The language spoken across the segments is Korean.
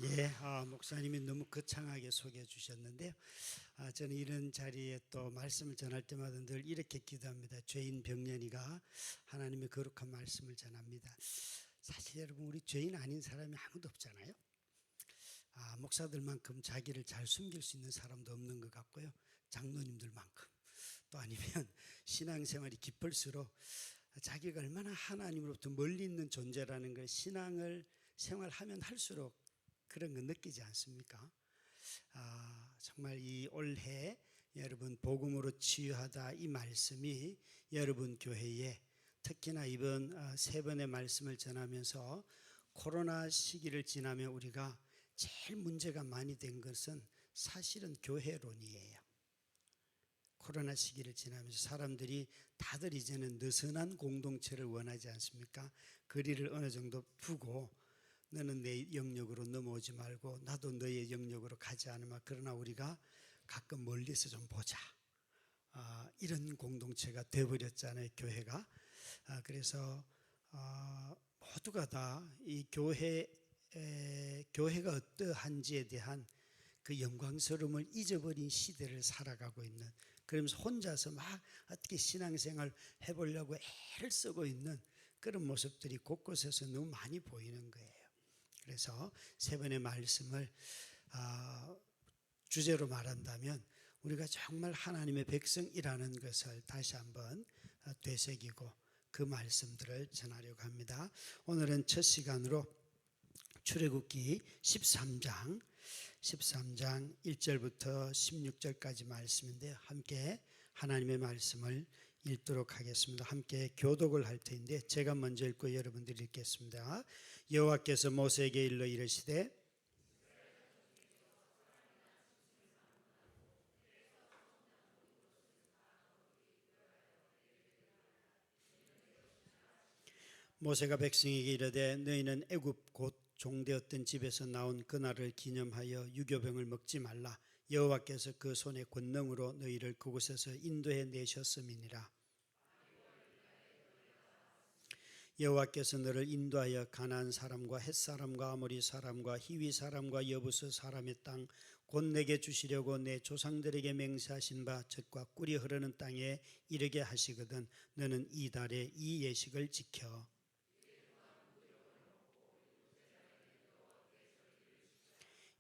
예, 목사님이 너무 거창하게 소개해 주셨는데요. 저는 이런 자리에 또 말씀을 전할 때마다 늘 이렇게 기도합니다. 죄인 병년이가 하나님의 거룩한 말씀을 전합니다. 사실 여러분, 우리 죄인 아닌 사람이 아무도 없잖아요. 목사들만큼 자기를 잘 숨길 수 있는 사람도 없는 것 같고요. 장로님들만큼. 또 아니면 신앙생활이 깊을수록 자기가 얼마나 하나님으로부터 멀리 있는 존재라는 걸 신앙을 생활하면 할수록 그런 거 느끼지 않습니까? 정말 이 올해 여러분 복음으로 치유하다 이 말씀이 여러분 교회에 특히나 이번 세 번의 말씀을 전하면서 코로나 시기를 지나며 우리가 제일 문제가 많이 된 것은 사실은 교회론이에요. 코로나 시기를 지나면서 사람들이 다들 이제는 느슨한 공동체를 원하지 않습니까? 거리를 어느 정도 두고 너는 내 영역으로 넘어오지 말고 나도 너의 영역으로 가지 않으마. 그러나 우리가 가끔 멀리서 좀 보자. 이런 공동체가 되어버렸잖아요, 교회가. 그래서 모두가 다 이 교회가 어떠한지에 대한 그 영광스러움을 잊어버린 시대를 살아가고 있는, 그러면서 혼자서 막 어떻게 신앙생활 해보려고 애를 쓰고 있는 그런 모습들이 곳곳에서 너무 많이 보이는 거예요. 그래서 세 번의 말씀을 주제로 말한다면 우리가 정말 하나님의 백성이라는 것을 다시 한번 되새기고 그 말씀들을 전하려고 합니다. 오늘은 첫 시간으로 출애굽기 13장 1절부터 16절까지 말씀인데요. 함께 하나님의 말씀을 읽도록 하겠습니다. 함께 교독을 할 터인데 제가 먼저 읽고 여러분들이 읽겠습니다. 여호와께서 모세에게 일러 이르시되 모세가 백성에게 이르되 너희는 애굽 곧 종되었던 집에서 나온 그날을 기념하여 유교병을 먹지 말라. 여호와께서 그 손의 권능으로 너희를 그곳에서 인도해 내셨음이니라. 여호와께서 너를 인도하여 가나안 사람과 헷 사람과 아모리 사람과 히위 사람과 여부스 사람의 땅 곧 내게 주시려고 내 조상들에게 맹세하신 바 젖과 꿀이 흐르는 땅에 이르게 하시거든 너는 이 달에 이 예식을 지켜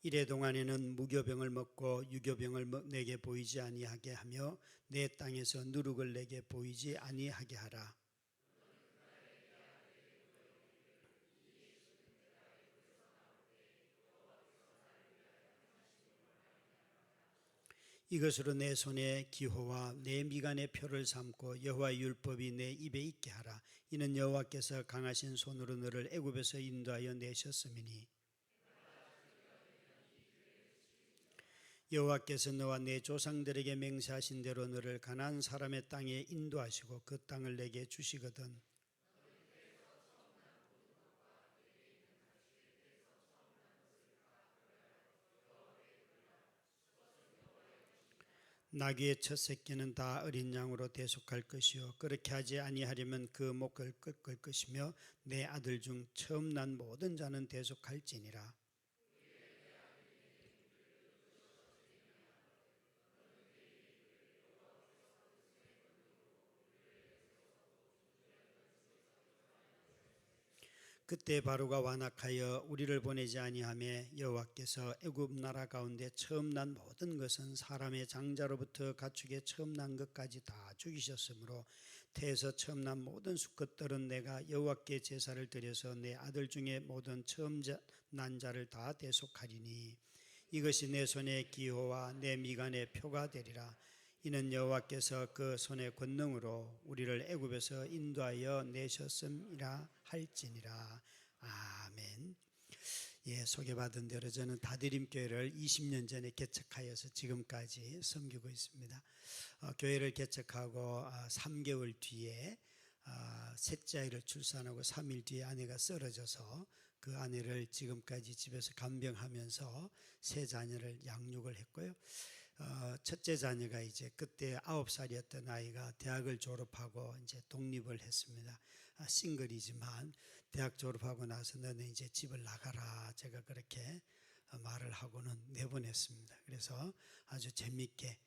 이래 동안에는 무교병을 먹고 유교병을 내게 보이지 아니하게 하며 내 땅에서 누룩을 내게 보이지 아니하게 하라. 이것으로 내 손에 기호와 내 미간에 표를 삼고 여호와의 율법이 내 입에 있게 하라. 이는 여호와께서 강하신 손으로 너를 애굽에서 인도하여 내셨음이니 여호와께서 너와 내 조상들에게 맹세하신 대로 너를 가나안 사람의 땅에 인도하시고 그 땅을 내게 주시거든 나귀의 첫 새끼는 다 어린 양으로 대속할 것이요 그렇게 하지 아니하려면 그 목을 꺾을 것이며 내 아들 중 처음 난 모든 자는 대속할지니라. 그때 바로가 완악하여 우리를 보내지 아니하며 여호와께서 애굽 나라 가운데 처음 난 모든 것은 사람의 장자로부터 가축의 처음 난 것까지 다 죽이셨으므로 태에서 처음 난 모든 수컷들은 내가 여호와께 제사를 드려서 내 아들 중에 모든 처음 난 자를 다 대속하리니 이것이 내 손의 기호와 내 미간의 표가 되리라. 이는 여호와께서 그 손의 권능으로 우리를 애굽에서 인도하여 내셨음이라 할지니라. 아멘. 예, 소개받은 대로 저는 다드림교회를 20년 전에 개척하여서 지금까지 섬기고 있습니다. 교회를 개척하고 3개월 뒤에 셋째 아이를 출산하고 3일 뒤에 아내가 쓰러져서 그 아내를 지금까지 집에서 간병하면서 세 자녀를 양육을 했고요. 첫째 자녀가 이제 그때 9살이었던 아이가 대학을 졸업하고 이제 독립을 했습니다. 싱글이지만 대학 졸업하고 나서 너는 이제 집을 나가라. 제가 그렇게 말을 하고는 내보냈습니다. 그래서 아주 재미있게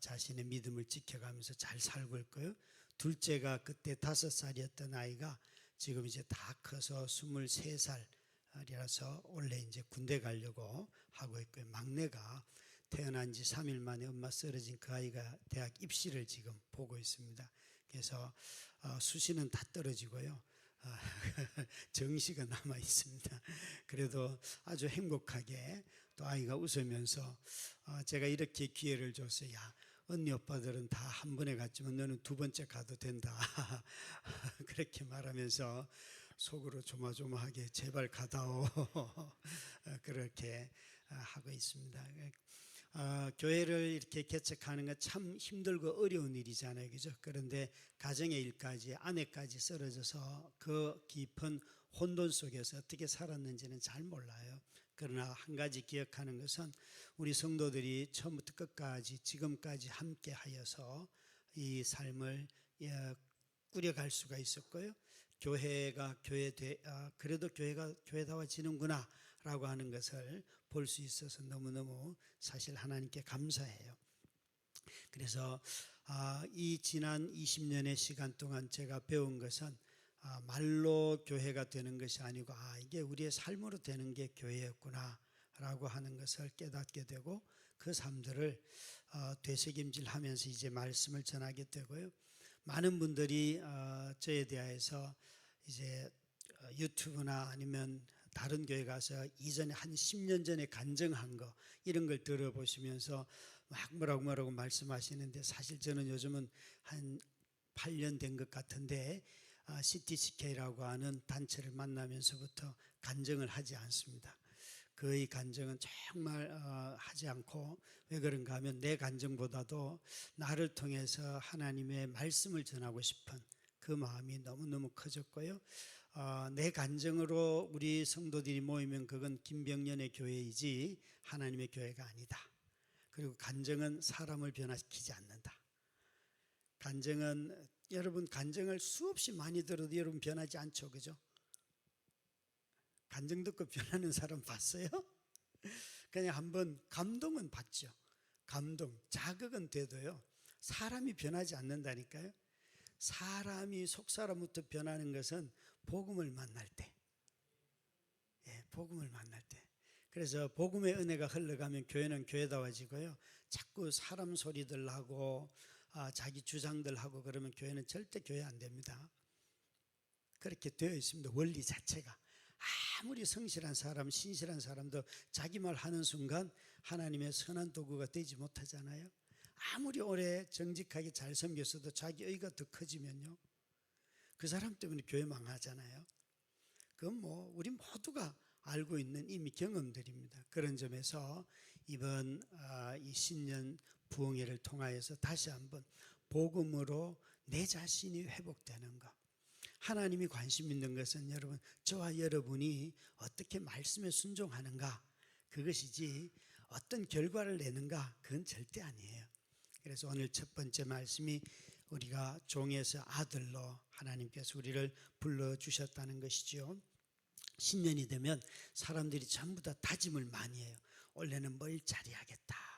자신의 믿음을 지켜가면서 잘 살고 있고요. 둘째가 그때 5살이었던 아이가 지금 이제 다 커서 23살이라서 원래 이제 군대 가려고 하고 있고요. 막내가 태어난 지 3일 만에 엄마 쓰러진 그 아이가 대학 입시를 지금 보고 있습니다. 그래서 수시는 다 떨어지고요. 정시가 남아 있습니다. 그래도 아주 행복하게 또 아이가 웃으면서 제가 이렇게 기회를 줘서 야, 언니 오빠들은 다 한 번에 갔지만 너는 두 번째 가도 된다. 그렇게 말하면서 속으로 조마조마하게 제발 가다오. 그렇게 하고 있습니다. 교회를 이렇게 개척하는 건 참 힘들고 어려운 일이잖아요, 그죠? 그런데 가정의 일까지 아내까지 쓰러져서 그 깊은 혼돈 속에서 어떻게 살았는지는 잘 몰라요. 그러나 한 가지 기억하는 것은 우리 성도들이 처음부터 끝까지 지금까지 함께 하여서 이 삶을 꾸려갈 수가 있었고요. 교회가 그래도 교회가 교회다워지는구나 라고 하는 것을 볼 수 있어서 너무너무 사실 하나님께 감사해요. 그래서 이 지난 20년의 시간 동안 제가 배운 것은 말로 교회가 되는 것이 아니고 이게 우리의 삶으로 되는 게 교회였구나 라고 하는 것을 깨닫게 되고 그 삶들을 되새김질하면서 이제 말씀을 전하게 되고요. 많은 분들이 저에 대해서 이제 유튜브나 아니면 다른 교회 가서 이전에 한 10년 전에 간증한 거 이런 걸 들어보시면서 막 뭐라고 말씀하시는데 사실 저는 요즘은 한 8년 된 것 같은데 CTCK라고 하는 단체를 만나면서부터 간증을 하지 않습니다. 거의 간증은 정말 하지 않고 왜 그런가 하면 내 간증보다도 나를 통해서 하나님의 말씀을 전하고 싶은 그 마음이 너무너무 커졌고요. 내 간증으로 우리 성도들이 모이면 그건 김병년의 교회이지 하나님의 교회가 아니다. 그리고 간증은 사람을 변화시키지 않는다. 간증은 여러분 간증을 수없이 많이 들어도 여러분 변하지 않죠, 그죠? 간증 듣고 변하는 사람 봤어요? 그냥 한번 감동은 받죠. 감동, 자극은 돼도요. 사람이 변하지 않는다니까요. 사람이 속사람부터 변하는 것은 복음을 만날 때. 복음을 만날 때. 그래서 복음의 은혜가 흘러가면 교회는 교회다워지고요. 자꾸 사람 소리들 하고 자기 주장들 하고 그러면 교회는 절대 교회 안 됩니다. 그렇게 되어 있습니다. 원리 자체가. 아무리 성실한 사람, 신실한 사람도 자기 말 하는 순간 하나님의 선한 도구가 되지 못하잖아요. 아무리 오래 정직하게 잘 섬겼어도 자기 의가 더 커지면요. 그 사람 때문에 교회 망하잖아요. 그건 뭐 우리 모두가 알고 있는 이미 경험들입니다. 그런 점에서 이번 이 신년 부흥회를 통하여서 다시 한번 복음으로 내 자신이 회복되는 것. 하나님이 관심 있는 것은 여러분 저와 여러분이 어떻게 말씀에 순종하는가 그것이지 어떤 결과를 내는가 그건 절대 아니에요. 그래서 오늘 첫 번째 말씀이 우리가 종에서 아들로 하나님께서 우리를 불러주셨다는 것이죠. 신년이 되면 사람들이 전부 다 다짐을 많이 해요. 올해는 뭘 잘해야겠다.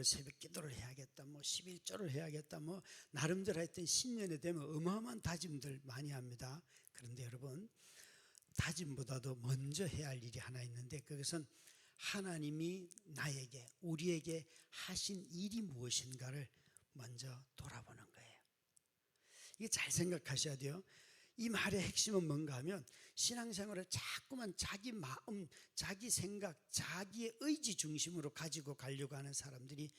새벽 기도를 해야겠다. 11조를 해야겠다. 나름대로 하여튼 신년에 되면 어마어마한 다짐들 많이 합니다. 그런데 여러분 다짐보다도 먼저 해야 할 일이 하나 있는데 그것은 하나님이 우리에게 하신 일이 무엇인가를 먼저 돌아보는 거예요. 이게 잘 생각하셔야 돼요. 이 말의 핵심은 뭔가 하면 신앙생활을 자꾸만 자기 마음, 자기 생각, 자기의 의지 중심으로 가지고 가려고 하는 사람들이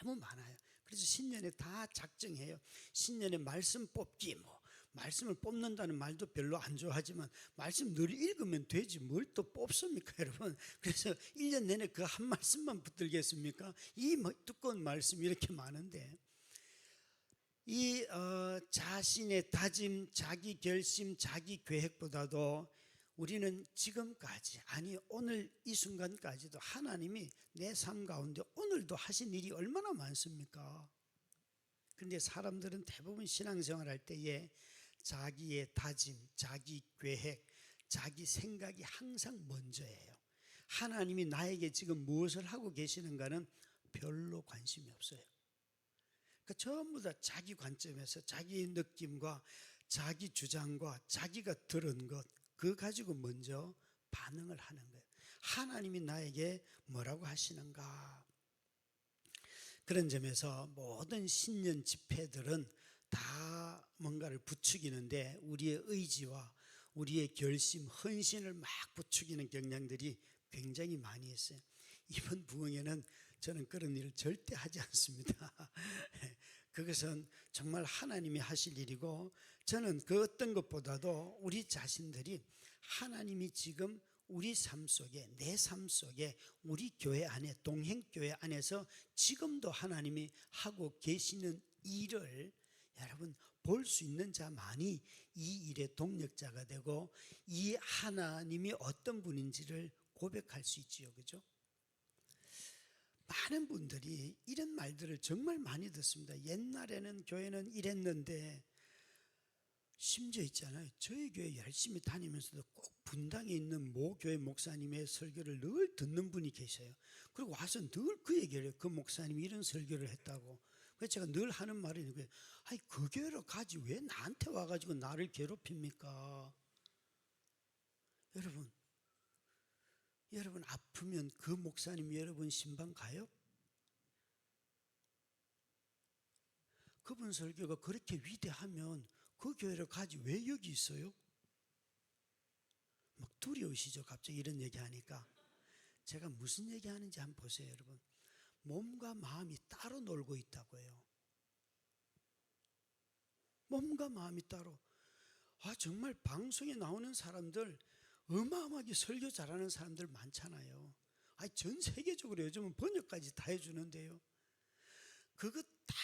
너무 많아요. 그래서 신년에 다 작정해요. 신년에 말씀 뽑기 말씀을 뽑는다는 말도 별로 안 좋아하지만 말씀 늘 읽으면 되지 뭘 또 뽑습니까 여러분. 그래서 1년 내내 그 한 말씀만 붙들겠습니까? 이 두꺼운 말씀이 이렇게 많은데 이 자신의 다짐, 자기 결심, 자기 계획보다도 우리는 지금까지 오늘 이 순간까지도 하나님이 내 삶 가운데 오늘도 하신 일이 얼마나 많습니까? 그런데 사람들은 대부분 신앙생활 할 때에 자기의 다짐, 자기 계획, 자기 생각이 항상 먼저예요. 하나님이 나에게 지금 무엇을 하고 계시는가는 별로 관심이 없어요. 그러니까 전부 다 자기 관점에서 자기 느낌과 자기 주장과 자기가 들은 것, 그거 가지고 먼저 반응을 하는 거예요. 하나님이 나에게 뭐라고 하시는가? 그런 점에서 모든 신년 집회들은 다 뭔가를 부추기는데 우리의 의지와 우리의 결심, 헌신을 막 부추기는 경향들이 굉장히 많이 있어요. 이번 부흥회는 저는 그런 일을 절대 하지 않습니다. 그것은 정말 하나님이 하실 일이고, 저는 그 어떤 것보다도 우리 자신들이 하나님이 지금 우리 삶 속에, 내 삶 속에, 우리 교회 안에, 동행교회 안에서 지금도 하나님이 하고 계시는 일을 여러분 볼 수 있는 자만이 이 일의 동력자가 되고 이 하나님이 어떤 분인지를 고백할 수 있지요. 그죠? 많은 분들이 이런 말들을 정말 많이 듣습니다. 옛날에는 교회는 이랬는데, 심지어 있잖아요. 저희 교회 열심히 다니면서도 꼭 분당에 있는 모 교회 목사님의 설교를 늘 듣는 분이 계셔요. 그리고 와서 늘 그 얘기를 해요. 그 목사님이 이런 설교를 했다고. 그래서 제가 늘 하는 말이 있는 거예요. 아니, 그 교회로 가지 왜 나한테 와가지고 나를 괴롭힙니까? 여러분 아프면 그 목사님이 여러분 신방 가요? 그분 설교가 그렇게 위대하면 그 교회를 가지 왜 여기 있어요? 막 두려우시죠? 갑자기 이런 얘기하니까. 제가 무슨 얘기하는지 한번 보세요. 여러분, 몸과 마음이 따로 놀고 있다고 해요. 몸과 마음이 따로. 정말 방송에 나오는 사람들 어마어마하게 설교 잘하는 사람들 많잖아요. 전 세계적으로 요즘은 번역까지 다 해주는데요. 그거 다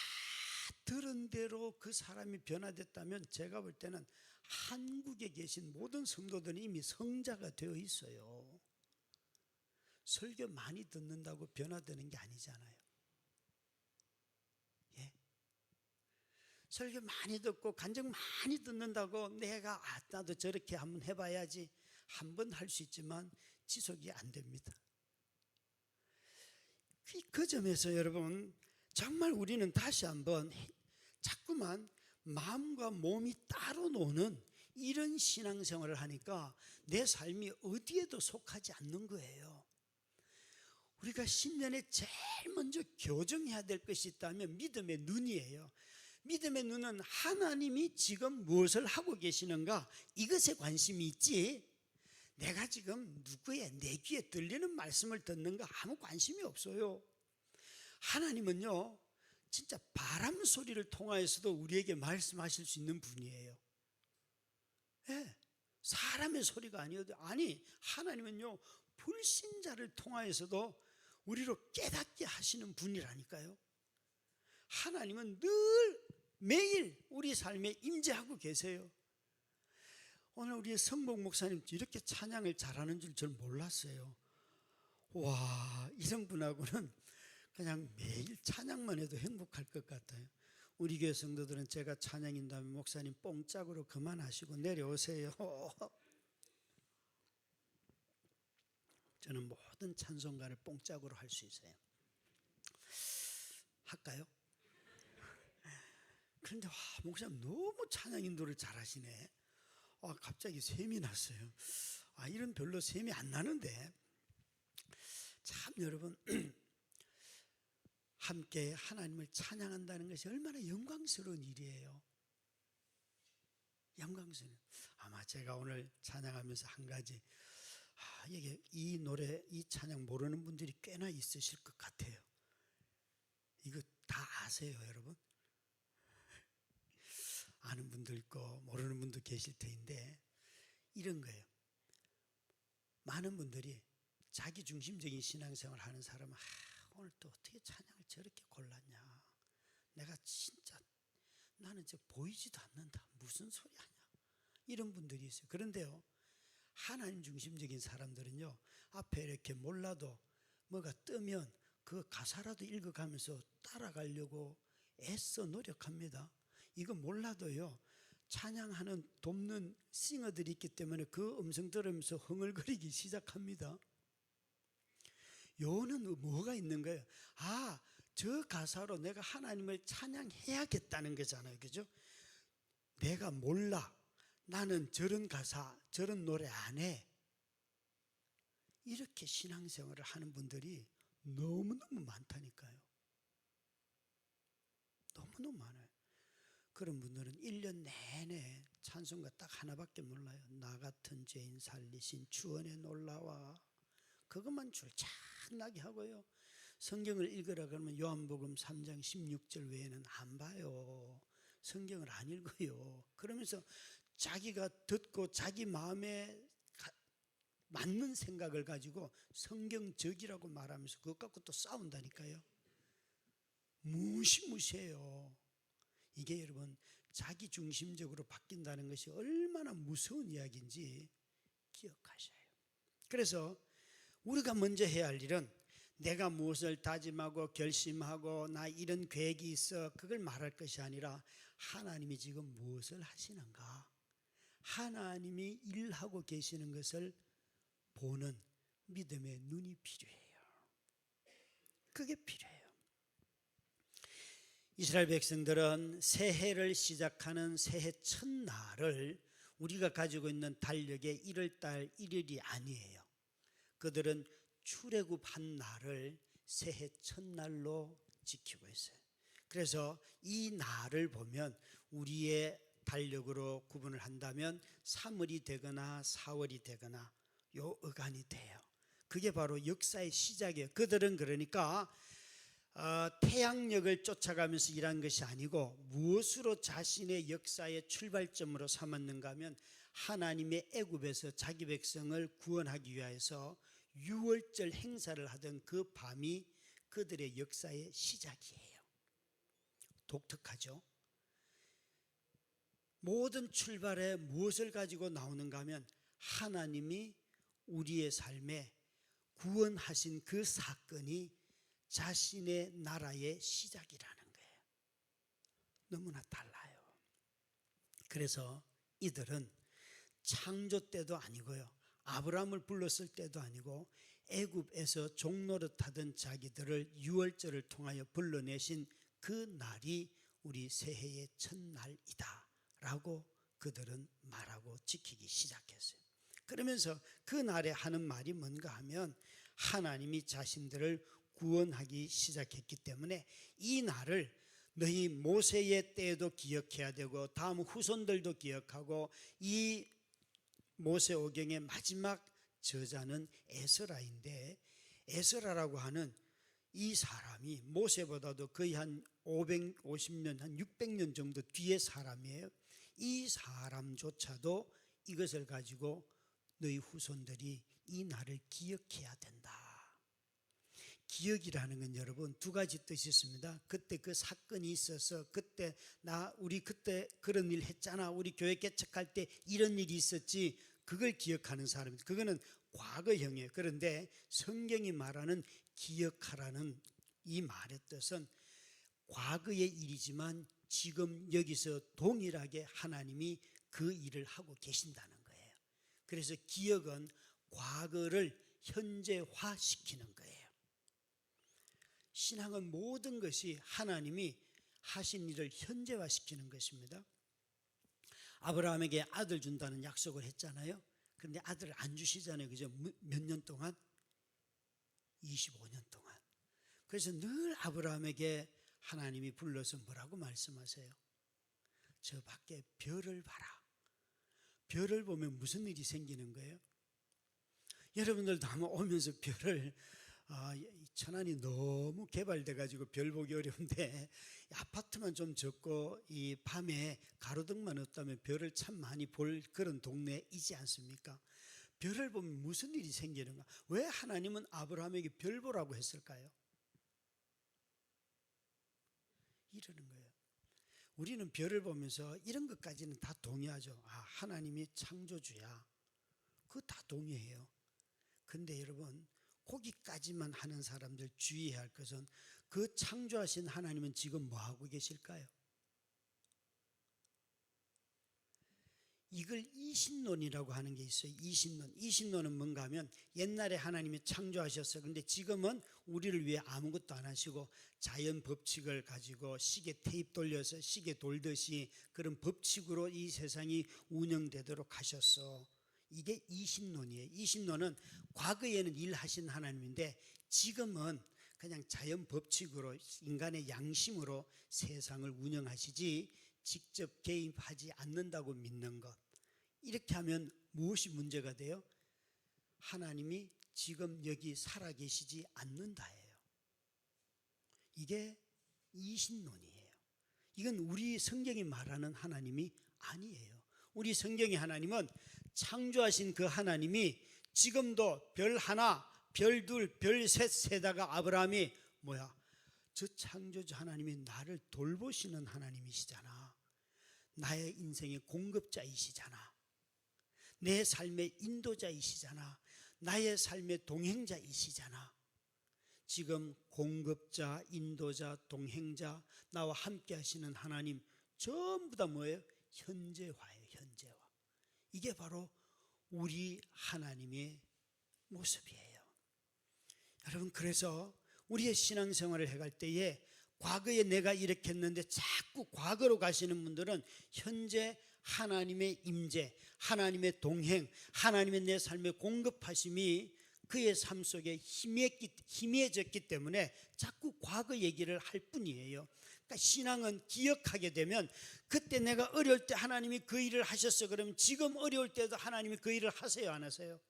들은 대로 그 사람이 변화됐다면 제가 볼 때는 한국에 계신 모든 성도들은 이미 성자가 되어 있어요. 설교 많이 듣는다고 변화되는 게 아니잖아요. 예? 설교 많이 듣고 간증 많이 듣는다고 내가 나도 저렇게 한번 해봐야지, 한번 할 수 있지만 지속이 안 됩니다. 그 점에서 여러분 정말 우리는 다시 한번 자꾸만 마음과 몸이 따로 노는 이런 신앙생활을 하니까 내 삶이 어디에도 속하지 않는 거예요. 우리가 신년에 제일 먼저 교정해야 될 것이 있다면 믿음의 눈이에요. 믿음의 눈은 하나님이 지금 무엇을 하고 계시는가, 이것에 관심이 있지, 내가 지금 누구의 내 귀에 들리는 말씀을 듣는가 아무 관심이 없어요. 하나님은요 진짜 바람 소리를 통하여서도 우리에게 말씀하실 수 있는 분이에요. 네, 사람의 소리가 아니어도, 하나님은요 불신자를 통하여서도 우리로 깨닫게 하시는 분이라니까요. 하나님은 늘 매일 우리 삶에 임재하고 계세요. 오늘 우리 성복 목사님 이렇게 찬양을 잘하는 줄 전 몰랐어요. 와, 이런 분하고는 그냥 매일 찬양만 해도 행복할 것 같아요. 우리 교회 성도들은 제가 찬양인다면 목사님 뽕짝으로 그만하시고 내려오세요. 저는 모든 찬송가를 뽕짝으로 할 수 있어요. 할까요? 그런데 목사님 너무 찬양 인도를 잘하시네. 갑자기 셈이 났어요. 이런 별로 셈이 안 나는데, 참 여러분 함께 하나님을 찬양한다는 것이 얼마나 영광스러운 일이에요. 영광스러운. 아마 제가 오늘 찬양하면서 한 가지, 이게 이 노래, 이 찬양 모르는 분들이 꽤나 있으실 것 같아요. 이거 다 아세요, 여러분? 아는 분도 있고 모르는 분도 계실 텐데, 이런 거예요. 많은 분들이 자기 중심적인 신앙생활을 하는 사람은 오늘 또 어떻게 찬양을 저렇게 골랐냐, 내가 진짜 나는 저 보이지도 않는다, 무슨 소리 하냐, 이런 분들이 있어요. 그런데요 하나님 중심적인 사람들은요 앞에 이렇게 몰라도 뭐가 뜨면 그 가사라도 읽어가면서 따라가려고 애써 노력합니다. 이거 몰라도요 찬양하는 돕는 싱어들이 있기 때문에 그 음성 들으면서 흥얼거리기 시작합니다. 요는 뭐가 있는 거예요? 아, 저 가사로 내가 하나님을 찬양해야겠다는 거잖아요. 그죠? 내가 몰라. 나는 저런 가사, 저런 노래 안 해. 이렇게 신앙생활을 하는 분들이 너무너무 많다니까요. 너무너무 많아요. 그런 분들은 1년 내내 찬송가 딱 하나밖에 몰라요. 나 같은 죄인 살리신 주 은혜 놀라와. 그것만 줄창나게 하고요. 성경을 읽으라 그러면 요한복음 3장 16절 외에는 안 봐요. 성경을 안 읽어요. 그러면서 자기가 듣고 자기 마음에 맞는 생각을 가지고 성경적이라고 말하면서 그것 갖고 또 싸운다니까요. 무시무시해요. 이게 여러분 자기 중심적으로 바뀐다는 것이 얼마나 무서운 이야기인지 기억하셔요. 그래서 우리가 먼저 해야 할 일은 내가 무엇을 다짐하고 결심하고 나 이런 계획이 있어 그걸 말할 것이 아니라 하나님이 지금 무엇을 하시는가, 하나님이 일하고 계시는 것을 보는 믿음의 눈이 필요해요. 그게 필요해요. 이스라엘 백성들은 새해를 시작하는 새해 첫날을 우리가 가지고 있는 달력의 1월달 1일이 아니에요. 그들은 출애굽한 날을 새해 첫날로 지키고 있어요. 그래서 이 날을 보면 우리의 달력으로 구분을 한다면 3월이 되거나 4월이 되거나 요 어간이 돼요. 그게 바로 역사의 시작이에요. 그들은 그러니까 태양력을 쫓아가면서 일한 것이 아니고 무엇으로 자신의 역사의 출발점으로 삼았는가 하면 하나님의 애굽에서 자기 백성을 구원하기 위해서 유월절 행사를 하던 그 밤이 그들의 역사의 시작이에요. 독특하죠? 모든 출발에 무엇을 가지고 나오는가 하면 하나님이 우리의 삶에 구원하신 그 사건이 자신의 나라의 시작이라는 거예요. 너무나 달라요. 그래서 이들은 창조 때도 아니고요, 아브라함을 불렀을 때도 아니고 애굽에서 종노릇하던 자기들을 유월절을 통하여 불러내신 그 날이 우리 새해의 첫날이다 라고 그들은 말하고 지키기 시작했어요. 그러면서 그 날에 하는 말이 뭔가 하면 하나님이 자신들을 구원하기 시작했기 때문에 이 날을 너희 모세의 때에도 기억해야 되고 다음 후손들도 기억하고, 이 모세오경의 마지막 저자는 에스라인데 에스라라고 하는 이 사람이 모세보다도 거의 한 550년, 한 600년 정도 뒤의 사람이에요. 이 사람조차도 이것을 가지고 너희 후손들이 이 날을 기억해야 된다. 기억이라는 건 여러분 두 가지 뜻이 있습니다. 그때 그 사건이 있어서 그때 우리 그때 그런 일 했잖아, 우리 교회 개척할 때 이런 일이 있었지, 그걸 기억하는 사람입니다. 그거는 과거형이에요. 그런데 성경이 말하는 기억하라는 이 말의 뜻은 과거의 일이지만 지금 여기서 동일하게 하나님이 그 일을 하고 계신다는 거예요. 그래서 기억은 과거를 현재화시키는 거예요. 신앙은 모든 것이 하나님이 하신 일을 현재화시키는 것입니다. 아브라함에게 아들 준다는 약속을 했잖아요. 그런데 아들을 안 주시잖아요. 그죠? 몇 년 동안? 25년 동안. 그래서 늘 아브라함에게 하나님이 불러서 뭐라고 말씀하세요? 저 밖에 별을 봐라. 별을 보면 무슨 일이 생기는 거예요? 여러분들도 아마 오면서 별을 천안이 너무 개발돼 가지고 별 보기 어려운데 아파트만 좀 적고 이 밤에 가로등만 없다면 별을 참 많이 볼 그런 동네이지 않습니까? 별을 보면 무슨 일이 생기는가? 왜 하나님은 아브라함에게 별 보라고 했을까요? 이러는 거예요. 우리는 별을 보면서 이런 것까지는 다 동의하죠. 하나님이 창조주야. 그거 다 동의해요. 근데 여러분, 거기까지만 하는 사람들 주의해야 할 것은 그 창조하신 하나님은 지금 뭐 하고 계실까요? 이걸 이신론이라고 하는 게 있어요. 이신론은 뭔가 하면 옛날에 하나님이 창조하셨어요. 그런데 지금은 우리를 위해 아무것도 안 하시고 자연 법칙을 가지고 시계 테이프 돌려서 시계 돌듯이 그런 법칙으로 이 세상이 운영되도록 하셨어. 이게 이신론이에요. 이신론은 과거에는 일하신 하나님인데 지금은 그냥 자연 법칙으로 인간의 양심으로 세상을 운영하시지 직접 개입하지 않는다고 믿는 것. 이렇게 하면 무엇이 문제가 돼요? 하나님이 지금 여기 살아계시지 않는다예요. 이게 이신론이에요. 이건 우리 성경이 말하는 하나님이 아니에요. 우리 성경의 하나님은 창조하신 그 하나님이 지금도 별 하나, 별 둘, 별 셋 세다가 아브라함이 저 창조주 하나님이 나를 돌보시는 하나님이시잖아. 나의 인생의 공급자이시잖아. 내 삶의 인도자이시잖아. 나의 삶의 동행자이시잖아. 지금 공급자, 인도자, 동행자, 나와 함께 하시는 하나님 전부 다 뭐예요? 현재화예요. 현재화. 이게 바로 우리 하나님의 모습이에요. 여러분, 그래서 우리의 신앙생활을 해갈 때에 과거에 내가 이렇게 했는데 자꾸 과거로 가시는 분들은 현재 하나님의 임재, 하나님의 동행, 하나님의 내 삶의 공급하심이 그의 삶 속에 희미해졌기 때문에 자꾸 과거 얘기를 할 뿐이에요. 그러니까 신앙은 기억하게 되면 그때 내가 어려울 때 하나님이 그 일을 하셨어. 그러면 지금 어려울 때도 하나님이 그 일을 하세요, 안 하세요?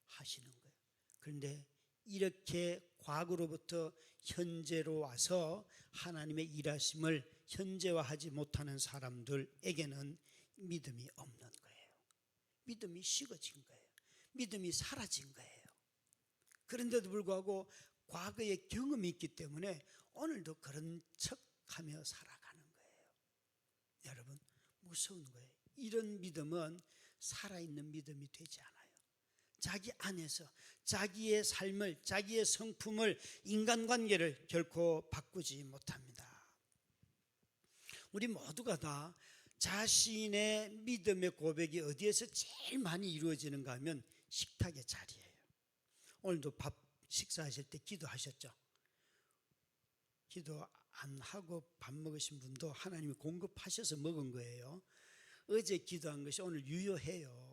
하시는 거예요. 그런데 이렇게 과거로부터 현재로 와서 하나님의 일하심을 현재화하지 못하는 사람들에게는 믿음이 없는 거예요. 믿음이 식어진 거예요. 믿음이 사라진 거예요. 그런데도 불구하고 과거의 경험이 있기 때문에 오늘도 그런 척하며 살아가는 거예요. 여러분, 무서운 거예요. 이런 믿음은 살아있는 믿음이 되지 않아요. 자기 안에서 자기의 삶을, 자기의 성품을, 인간관계를 결코 바꾸지 못합니다. 우리 모두가 다 자신의 믿음의 고백이 어디에서 제일 많이 이루어지는가 하면 식탁의 자리예요. 오늘도 밥 식사하실 때 기도하셨죠? 기도 안 하고 밥 먹으신 분도 하나님이 공급하셔서 먹은 거예요. 어제 기도한 것이 오늘 유효해요.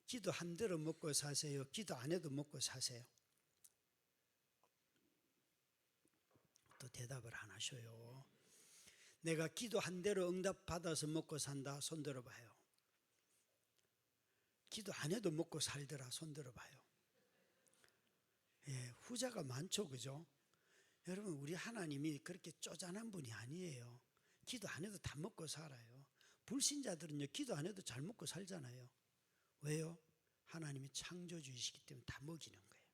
기도 한 대로 먹고 사세요? 기도 안 해도 먹고 사세요? 또 대답을 안 하셔요. 내가 기도 한 대로 응답 받아서 먹고 산다? 손 들어봐요. 기도 안 해도 먹고 살더라? 손 들어봐요. 예, 후자가 많죠, 그죠? 여러분, 우리 하나님이 그렇게 쪼잔한 분이 아니에요. 기도 안 해도 다 먹고 살아요. 불신자들은요, 기도 안 해도 잘 먹고 살잖아요. 왜요? 하나님이 창조주이시기 때문에 다 먹이는 거예요.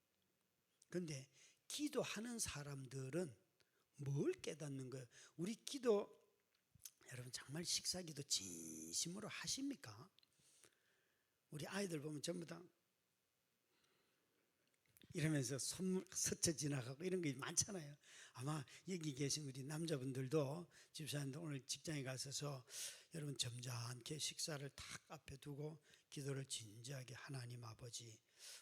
그런데 기도하는 사람들은 뭘 깨닫는 거예요? 우리 기도, 여러분 정말 식사기도 진심으로 하십니까? 우리 아이들 보면 전부 다 이러면서 손 스쳐 지나가고 이런 게 많잖아요. 아마 여기 계신 우리 남자분들도 집사님들 오늘 직장에 가셔서 여러분 점잖게 식사를 탁 앞에 두고 기도를 진지하게 하나님 아버지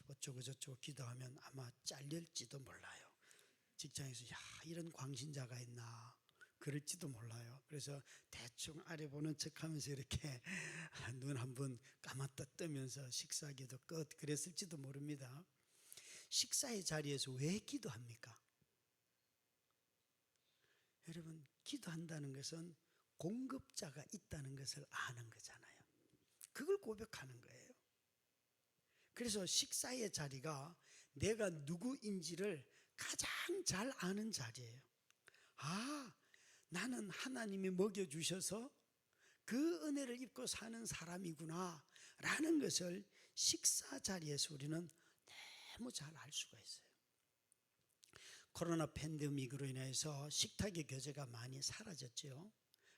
어쩌고 저쩌고 기도하면 아마 잘릴지도 몰라요. 직장에서 야 이런 광신자가 있나 그럴지도 몰라요. 그래서 대충 아래 보는 척하면서 이렇게 눈 한번 감았다 뜨면서 식사기도 끝 그랬을지도 모릅니다. 식사의 자리에서 왜 기도합니까? 여러분, 기도한다는 것은 공급자가 있다는 것을 아는 거잖아요. 그걸 고백하는 거예요. 그래서 식사의 자리가 내가 누구인지를 가장 잘 아는 자리예요. 아, 나는 하나님이 먹여주셔서 그 은혜를 입고 사는 사람이구나 라는 것을 식사 자리에서 우리는 너무 잘 알 수가 있어요. 코로나 팬데믹으로 인해서 식탁의 교제가 많이 사라졌죠.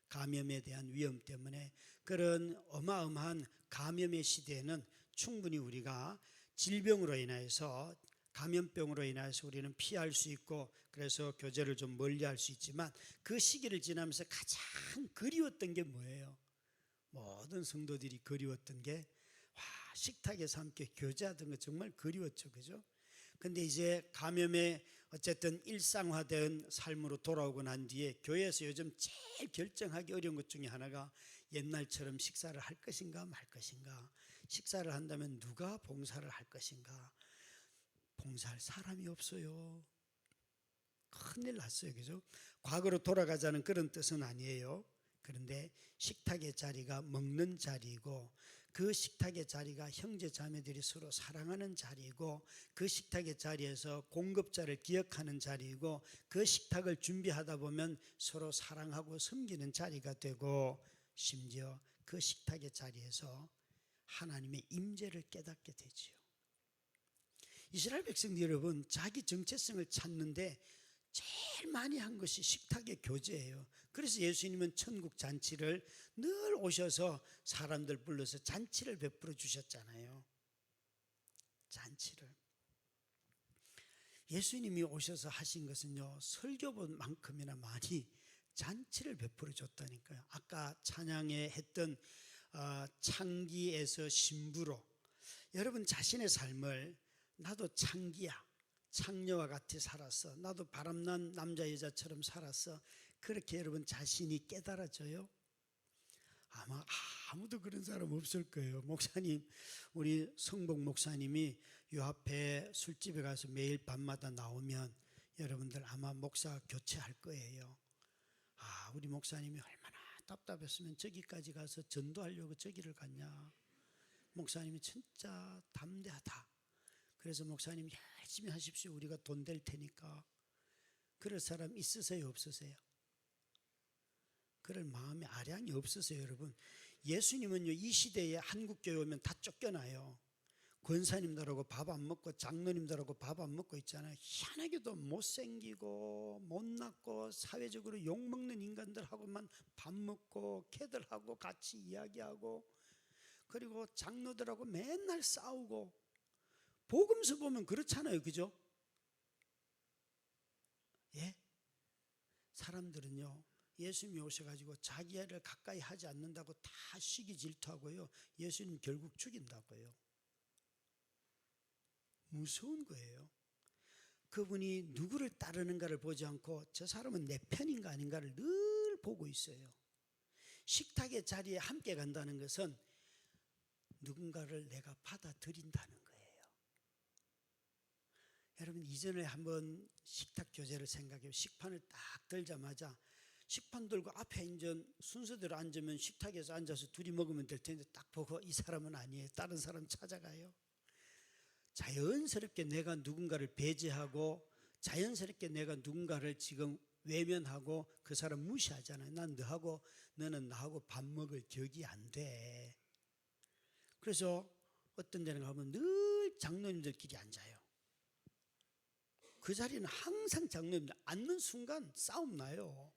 감염에 대한 위험 때문에 그런 어마어마한 감염의 시대에는 충분히 우리가 질병으로 인해서 감염병으로 인해서 우리는 피할 수 있고 그래서 교제를 좀 멀리할 수 있지만 그 시기를 지나면서 가장 그리웠던 게 뭐예요? 모든 성도들이 그리웠던 게 식탁에서 함께 교제하던 거 정말 그리웠죠, 그죠? 근데 이제 감염에 어쨌든 일상화된 삶으로 돌아오고 난 뒤에 교회에서 요즘 제일 결정하기 어려운 것 중에 하나가 옛날처럼 식사를 할 것인가 말 것인가, 식사를 한다면 누가 봉사를 할 것인가. 봉사할 사람이 없어요. 큰일 났어요, 그죠? 과거로 돌아가자는 그런 뜻은 아니에요. 그런데 식탁의 자리가 먹는 자리이고 그 식탁의 자리가 형제 자매들이 서로 사랑하는 자리이고 그 식탁의 자리에서 공급자를 기억하는 자리이고 그 식탁을 준비하다 보면 서로 사랑하고 섬기는 자리가 되고 심지어 그 식탁의 자리에서 하나님의 임재를 깨닫게 되지요. 이스라엘 백성들 여러분, 자기 정체성을 찾는데 제일 많이 한 것이 식탁의 교제예요. 그래서 예수님은 천국 잔치를 늘 오셔서 사람들 불러서 잔치를 베풀어 주셨잖아요. 잔치를. 예수님이 오셔서 하신 것은요, 설교본만큼이나 많이 잔치를 베풀어 줬다니까요. 아까 찬양에 했던 창기에서 신부로, 여러분 자신의 삶을 나도 창기야, 창녀와 같이 살았어, 나도 바람난 남자 여자처럼 살았어, 그렇게 여러분 자신이 깨달아져요? 아마 아무도 그런 사람 없을 거예요. 목사님, 우리 성복 목사님이 요 앞에 술집에 가서 매일 밤마다 나오면 여러분들 아마 목사 교체할 거예요. 우리 목사님이 얼마나 답답했으면 저기까지 가서 전도하려고 저기를 갔냐. 목사님이 진짜 담대하다. 그래서 목사님 열심히 하십시오. 우리가 돈 될 테니까. 그럴 사람 있으세요, 없으세요? 그럴 마음의 아량이 없으세요, 여러분? 예수님은요, 이 시대에 한국교회 오면 다 쫓겨나요. 권사님들하고 밥 안 먹고 장로님들하고 밥 안 먹고 있잖아요. 희한하게도 못생기고 못났고 사회적으로 욕먹는 인간들하고만 밥 먹고 걔들하고 같이 이야기하고 그리고 장로들하고 맨날 싸우고. 복음서 보면 그렇잖아요, 그죠? 예? 사람들은요, 예수님이 오셔가지고 자기 애를 가까이 하지 않는다고 다 시기 질투하고요, 예수님 결국 죽인다고요. 무서운 거예요. 그분이 누구를 따르는가를 보지 않고 저 사람은 내 편인가 아닌가를 늘 보고 있어요. 식탁의 자리에 함께 간다는 것은 누군가를 내가 받아들인다는 거예요. 여러분, 이전에 한번 식탁 교제를 생각해요. 식판을 딱 들자마자 식판 들고 앞에 이제 순서대로 앉으면 식탁에서 앉아서 둘이 먹으면 될 텐데 딱 보고 이 사람은 아니에요. 다른 사람 찾아가요. 자연스럽게 내가 누군가를 배제하고 자연스럽게 내가 누군가를 지금 외면하고 그 사람 무시하잖아요. 난 너하고 너는 나하고 밥 먹을 격이 안 돼. 그래서 어떤 데는 가면 늘 장로님들끼리 앉아요. 그 자리는 항상 장로님들 앉는 순간 싸움 나요.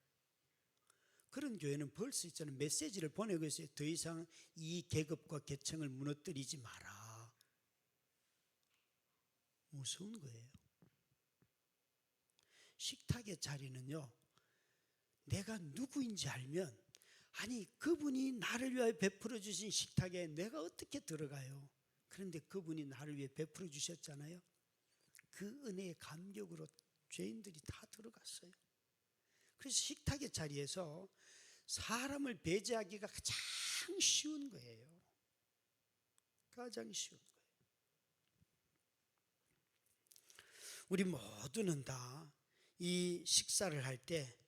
그런 교회는 벌써 있잖아요. 메시지를 보내고 있어요. 더 이상 이 계급과 계층을 무너뜨리지 마라. 무서운 거예요. 식탁의 자리는요, 내가 누구인지 알면, 아니 그분이 나를 위하여 베풀어 주신 식탁에 내가 어떻게 들어가요? 그런데 그분이 나를 위해 베풀어 주셨잖아요. 그 은혜의 감격으로 죄인들이 다 들어갔어요. 그래서 식탁의 자리에서 사람을 배제하기가 가장 쉬운 거예요. 가장 쉬운 거예요. 우리 모두는 다 이 식사를 할 때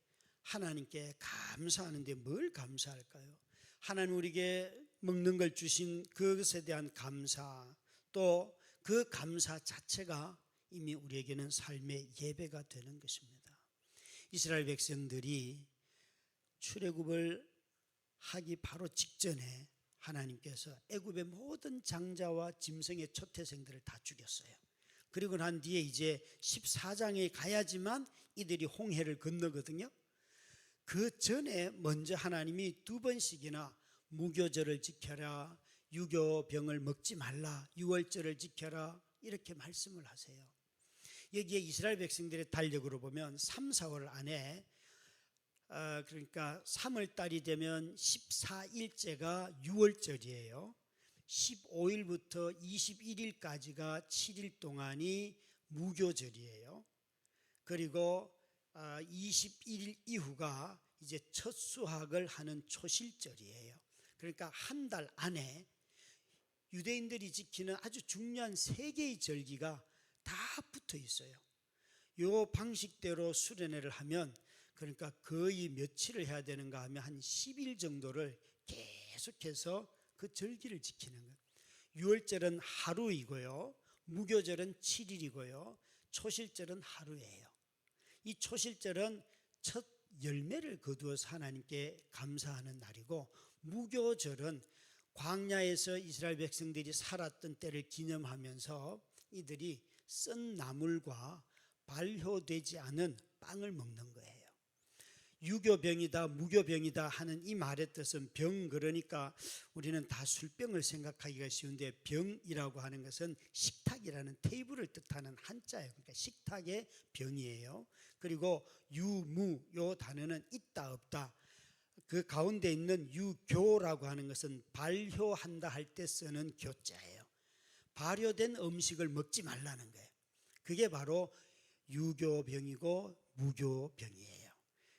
하나님께 감사하는데 뭘 감사할까요? 하나님 우리에게 먹는 걸 주신 그것에 대한 감사, 또 그 감사 자체가 이미 우리에게는 삶의 예배가 되는 것입니다. 이스라엘 백성들이 출애굽을 하기 바로 직전에 하나님께서 애굽의 모든 장자와 짐승의 초태생들을 다 죽였어요. 그리고 난 뒤에 이제 14장에 가야지만 이들이 홍해를 건너거든요. 그 전에 먼저 하나님이 2번씩이나 무교절을 지켜라, 유교병을 먹지 말라, 유월절을 지켜라, 이렇게 말씀을 하세요. 여기에 이스라엘 백성들의 달력으로 보면 3, 4월 안에 그러니까 3월 달이 되면 14일째가 6월절이에요. 15일부터 21일까지가 7일 동안이 무교절이에요. 그리고 21일 이후가 이제 첫 수학을 하는 초실절이에요. 그러니까 한 달 안에 유대인들이 지키는 아주 중요한 3개의 절기가 다 붙어 있어요. 요 방식대로 수련회를 하면 그러니까 거의 며칠을 해야 되는가 하면 한 10일 정도를 계속해서 그 절기를 지키는 거예요. 6월절은 하루이고요. 무교절은 7일이고요. 초실절은 하루예요. 이 초실절은 첫 열매를 거두어서 하나님께 감사하는 날이고, 무교절은 광야에서 이스라엘 백성들이 살았던 때를 기념하면서 이들이 쓴 나물과 발효되지 않은 빵을 먹는 거예요. 유교병이다 무교병이다 하는 이 말의 뜻은 병, 그러니까 우리는 다 술병을 생각하기가 쉬운데 병이라고 하는 것은 식탁이라는 테이블을 뜻하는 한자예요. 그러니까 식탁의 병이에요. 그리고 유무, 요 단어는 있다 없다, 그 가운데 있는 유교라고 하는 것은 발효한다 할 때 쓰는 교자예요. 발효된 음식을 먹지 말라는 거예요. 그게 바로 유교병이고 무교병이에요.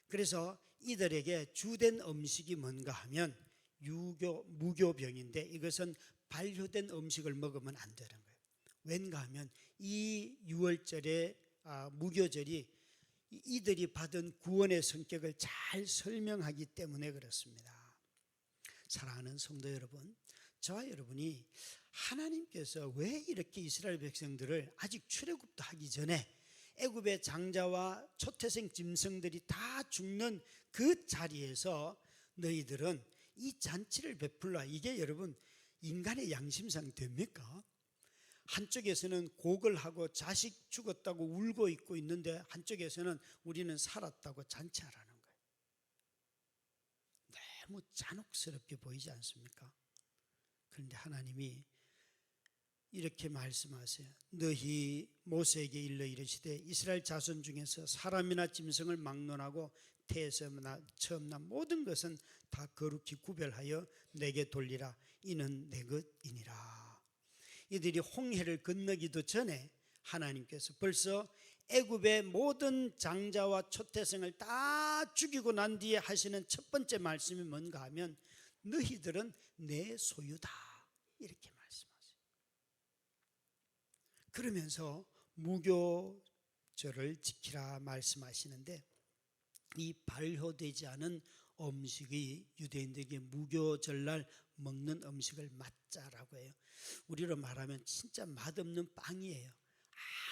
그래서 이들에게 주된 음식이 뭔가 하면 무교병인데, 이것은 발효된 음식을 먹으면 안 되는 거예요. 왠가 하면 이 6월절의 무교절이 이들이 받은 구원의 성격을 잘 설명하기 때문에 그렇습니다. 사랑하는 성도 여러분, 저와 여러분이 하나님께서 왜 이렇게 이스라엘 백성들을 아직 출애굽도 하기 전에 애굽의 장자와 초태생 짐승들이 다 죽는 그 자리에서 너희들은 이 잔치를 베풀라, 이게 여러분 인간의 양심상 됩니까? 한쪽에서는 곡을 하고 자식 죽었다고 울고 있고 있는데 한쪽에서는 우리는 살았다고 잔치하라는 거예요. 너무 잔혹스럽게 보이지 않습니까? 그런데 하나님이 이렇게 말씀하세요. 너희 모세에게 일러 이르시되 이스라엘 자손 중에서 사람이나 짐승을 막론하고 태에서나 처음 난 모든 것은 다 거룩히 구별하여 내게 돌리라. 이는 내 것이니라. 이들이 홍해를 건너기도 전에 하나님께서 벌써 애굽의 모든 장자와 초태생을 다 죽이고 난 뒤에 하시는 첫 번째 말씀이 뭔가 하면 너희들은 내 소유다, 이렇게 말씀하세요. 그러면서 무교절을 지키라 말씀하시는데, 이 발효되지 않은 음식이 유대인들에게 무교절날 먹는 음식을 mat자라고 해요. 우리로 말하면 진짜 맛없는 빵이에요.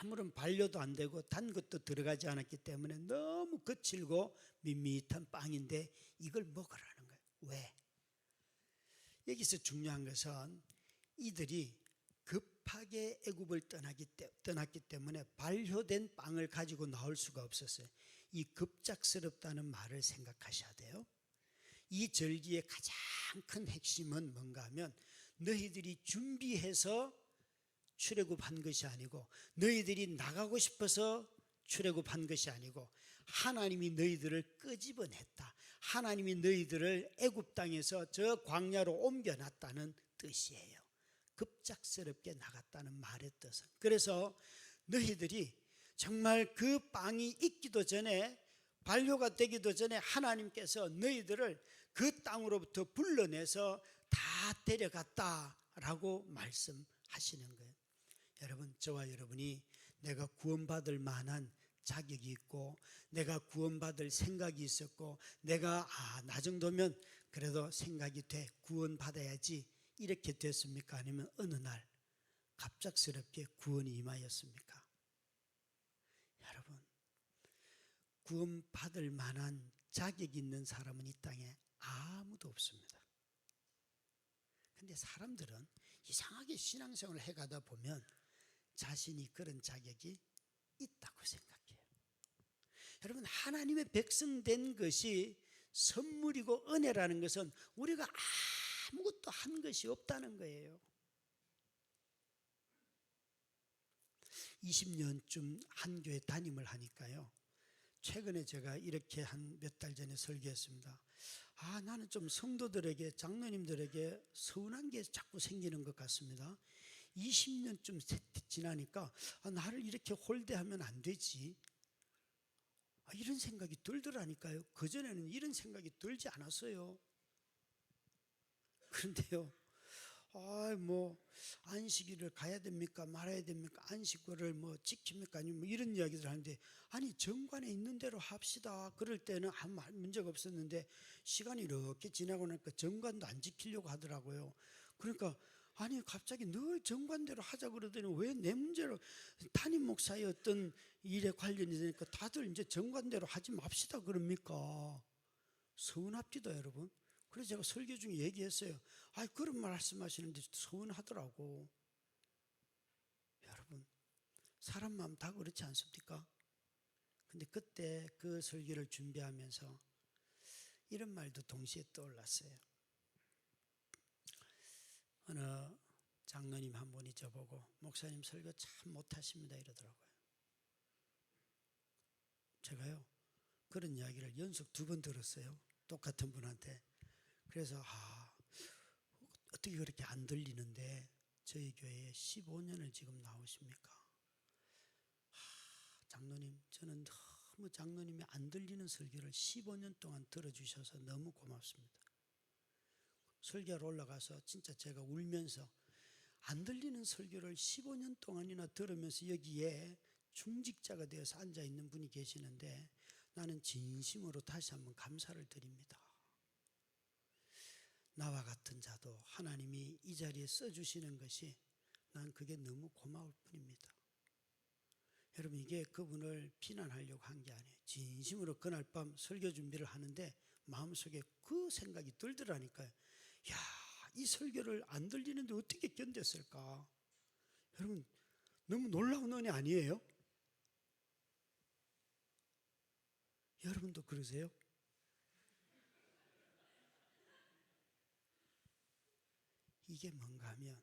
아무런 발효도 안 되고 단 것도 들어가지 않았기 때문에 너무 거칠고 밋밋한 빵인데 이걸 먹으라는 거예요. 왜? 여기서 중요한 것은 이들이 급하게 애굽을 떠났기 때문에 발효된 빵을 가지고 나올 수가 없었어요. 이 급작스럽다는 말을 생각하셔야 돼요. 이 절기의 가장 큰 핵심은 뭔가 하면 너희들이 준비해서 출애굽한 것이 아니고, 너희들이 나가고 싶어서 출애굽한 것이 아니고, 하나님이 너희들을 끄집어냈다, 하나님이 너희들을 애굽 땅에서 저 광야로 옮겨놨다는 뜻이에요. 급작스럽게 나갔다는 말의 뜻은. 그래서 너희들이 정말 그 빵이 있기도 전에, 발효가 되기도 전에 하나님께서 너희들을 그 땅으로부터 불러내서 다 데려갔다라고 말씀하시는 거예요. 여러분, 저와 여러분이 내가 구원받을 만한 자격이 있고, 내가 구원받을 생각이 있었고, 내가 나 정도면 그래도 생각이 돼, 구원받아야지, 이렇게 됐습니까? 아니면 어느 날 갑작스럽게 구원이 임하였습니까? 여러분, 구원받을 만한 자격이 있는 사람은 이 땅에 아무도 없습니다. 근데 사람들은 이상하게 신앙생활을 해가다 보면 자신이 그런 자격이 있다고 생각해요. 여러분, 하나님의 백성 된 것이 선물이고 은혜라는 것은 우리가 아무것도 한 것이 없다는 거예요. 20년쯤 한 교회 담임을 하니까요. 최근에 제가 이렇게 한 몇 달 전에 설교했습니다. 나는 좀 성도들에게, 장로님들에게 서운한 게 자꾸 생기는 것 같습니다. 20년쯤 지나니까 나를 이렇게 홀대하면 안 되지, 이런 생각이 들더라니까요. 그전에는 이런 생각이 들지 않았어요. 그런데요, 안식일을 가야 됩니까 말아야 됩니까, 안식일을 지킵니까 아니면 이런 이야기들 하는데, 정관에 있는 대로 합시다. 그럴 때는 아무 문제가 없었는데 시간이 이렇게 지나고 나니까 정관도 안 지키려고 하더라고요. 그러니까 갑자기 늘 정관대로 하자 그러더니 왜 내 문제로, 담임 목사의 어떤 일에 관련이 되니까 다들 이제 정관대로 하지 맙시다 그럽니까? 서운합디다 여러분. 그래서 제가 설교 중에 얘기했어요. 그런 말씀하시는데 서운하더라고. 여러분, 사람 마음 다 그렇지 않습니까? 근데 그때 그 설교를 준비하면서 이런 말도 동시에 떠올랐어요. 어느 장로님 한 분이 저보고 목사님 설교 참 못하십니다 이러더라고요. 제가요, 그런 이야기를 연속 2번 들었어요. 똑같은 분한테. 그래서 어떻게 그렇게 안 들리는데 저희 교회에 15년을 지금 나오십니까? 장로님, 저는 너무 장로님이 안 들리는 설교를 15년 동안 들어주셔서 너무 고맙습니다. 설교하러 올라가서 진짜 제가 울면서, 안 들리는 설교를 15년 동안이나 들으면서 여기에 중직자가 되어서 앉아있는 분이 계시는데 나는 진심으로 다시 한번 감사를 드립니다. 나와 같은 자도 하나님이 이 자리에 써주시는 것이 난 그게 너무 고마울 뿐입니다. 여러분, 이게 그분을 비난하려고 한 게 아니에요. 진심으로 그날 밤 설교 준비를 하는데 마음속에 그 생각이 들더라니까요. 이 설교를 안 들리는데 어떻게 견뎠을까? 여러분, 너무 놀라운 은혜 아니에요? 여러분도 그러세요? 이게 뭔가 하면,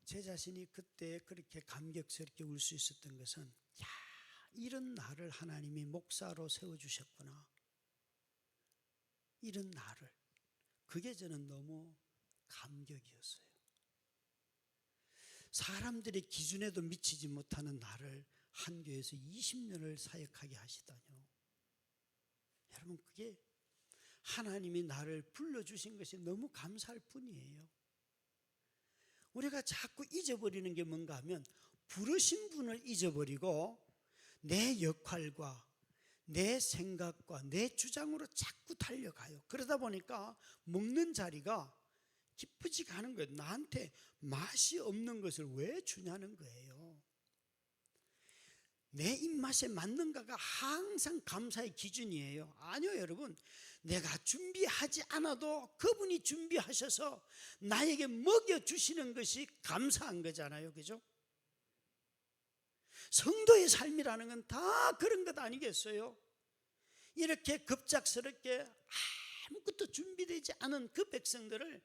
제 자신이 그때 그렇게 감격스럽게 울 수 있었던 것은, 이런 나를 하나님이 목사로 세워주셨구나, 이런 나를. 그게 저는 너무 감격이었어요. 사람들의 기준에도 미치지 못하는 나를 한 교회에서 20년을 사역하게 하시다뇨. 여러분, 그게 하나님이 나를 불러주신 것이 너무 감사할 뿐이에요. 우리가 자꾸 잊어버리는 게 뭔가 하면, 부르신 분을 잊어버리고 내 역할과 내 생각과 내 주장으로 자꾸 달려가요. 그러다 보니까 먹는 자리가 기쁘지가 않은 거예요. 나한테 맛이 없는 것을 왜 주냐는 거예요. 내 입맛에 맞는가가 항상 감사의 기준이에요. 아니요 여러분, 내가 준비하지 않아도 그분이 준비하셔서 나에게 먹여주시는 것이 감사한 거잖아요. 그죠? 성도의 삶이라는 건 다 그런 것 아니겠어요? 이렇게 급작스럽게 아무것도 준비되지 않은 그 백성들을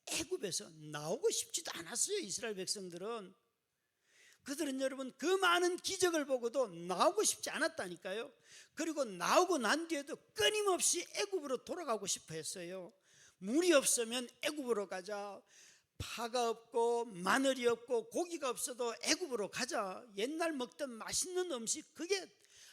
애굽에서 나오고 싶지도 않았어요. 이스라엘 백성들은. 그들은 여러분, 그 많은 기적을 보고도 나오고 싶지 않았다니까요. 그리고 나오고 난 뒤에도 끊임없이 애굽으로 돌아가고 싶어 했어요. 물이 없으면 애굽으로 가자, 파가 없고 마늘이 없고 고기가 없어도 애굽으로 가자. 옛날 먹던 맛있는 음식, 그게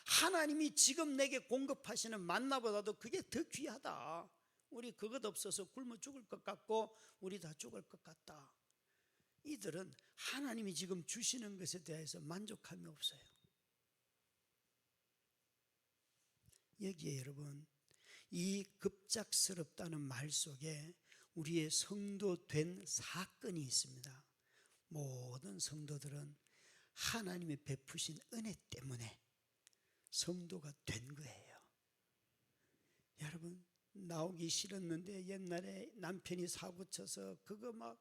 하나님이 지금 내게 공급하시는 만나보다도 그게 더 귀하다. 우리 그것 없어서 굶어 죽을 것 같고 우리 다 죽을 것 같다. 이들은 하나님이 지금 주시는 것에 대해서 만족함이 없어요. 여기에 여러분, 이 급작스럽다는 말 속에 우리의 성도된 사건이 있습니다. 모든 성도들은 하나님의 베푸신 은혜 때문에 성도가 된 거예요. 여러분, 나오기 싫었는데 옛날에 남편이 사고쳐서 그거 막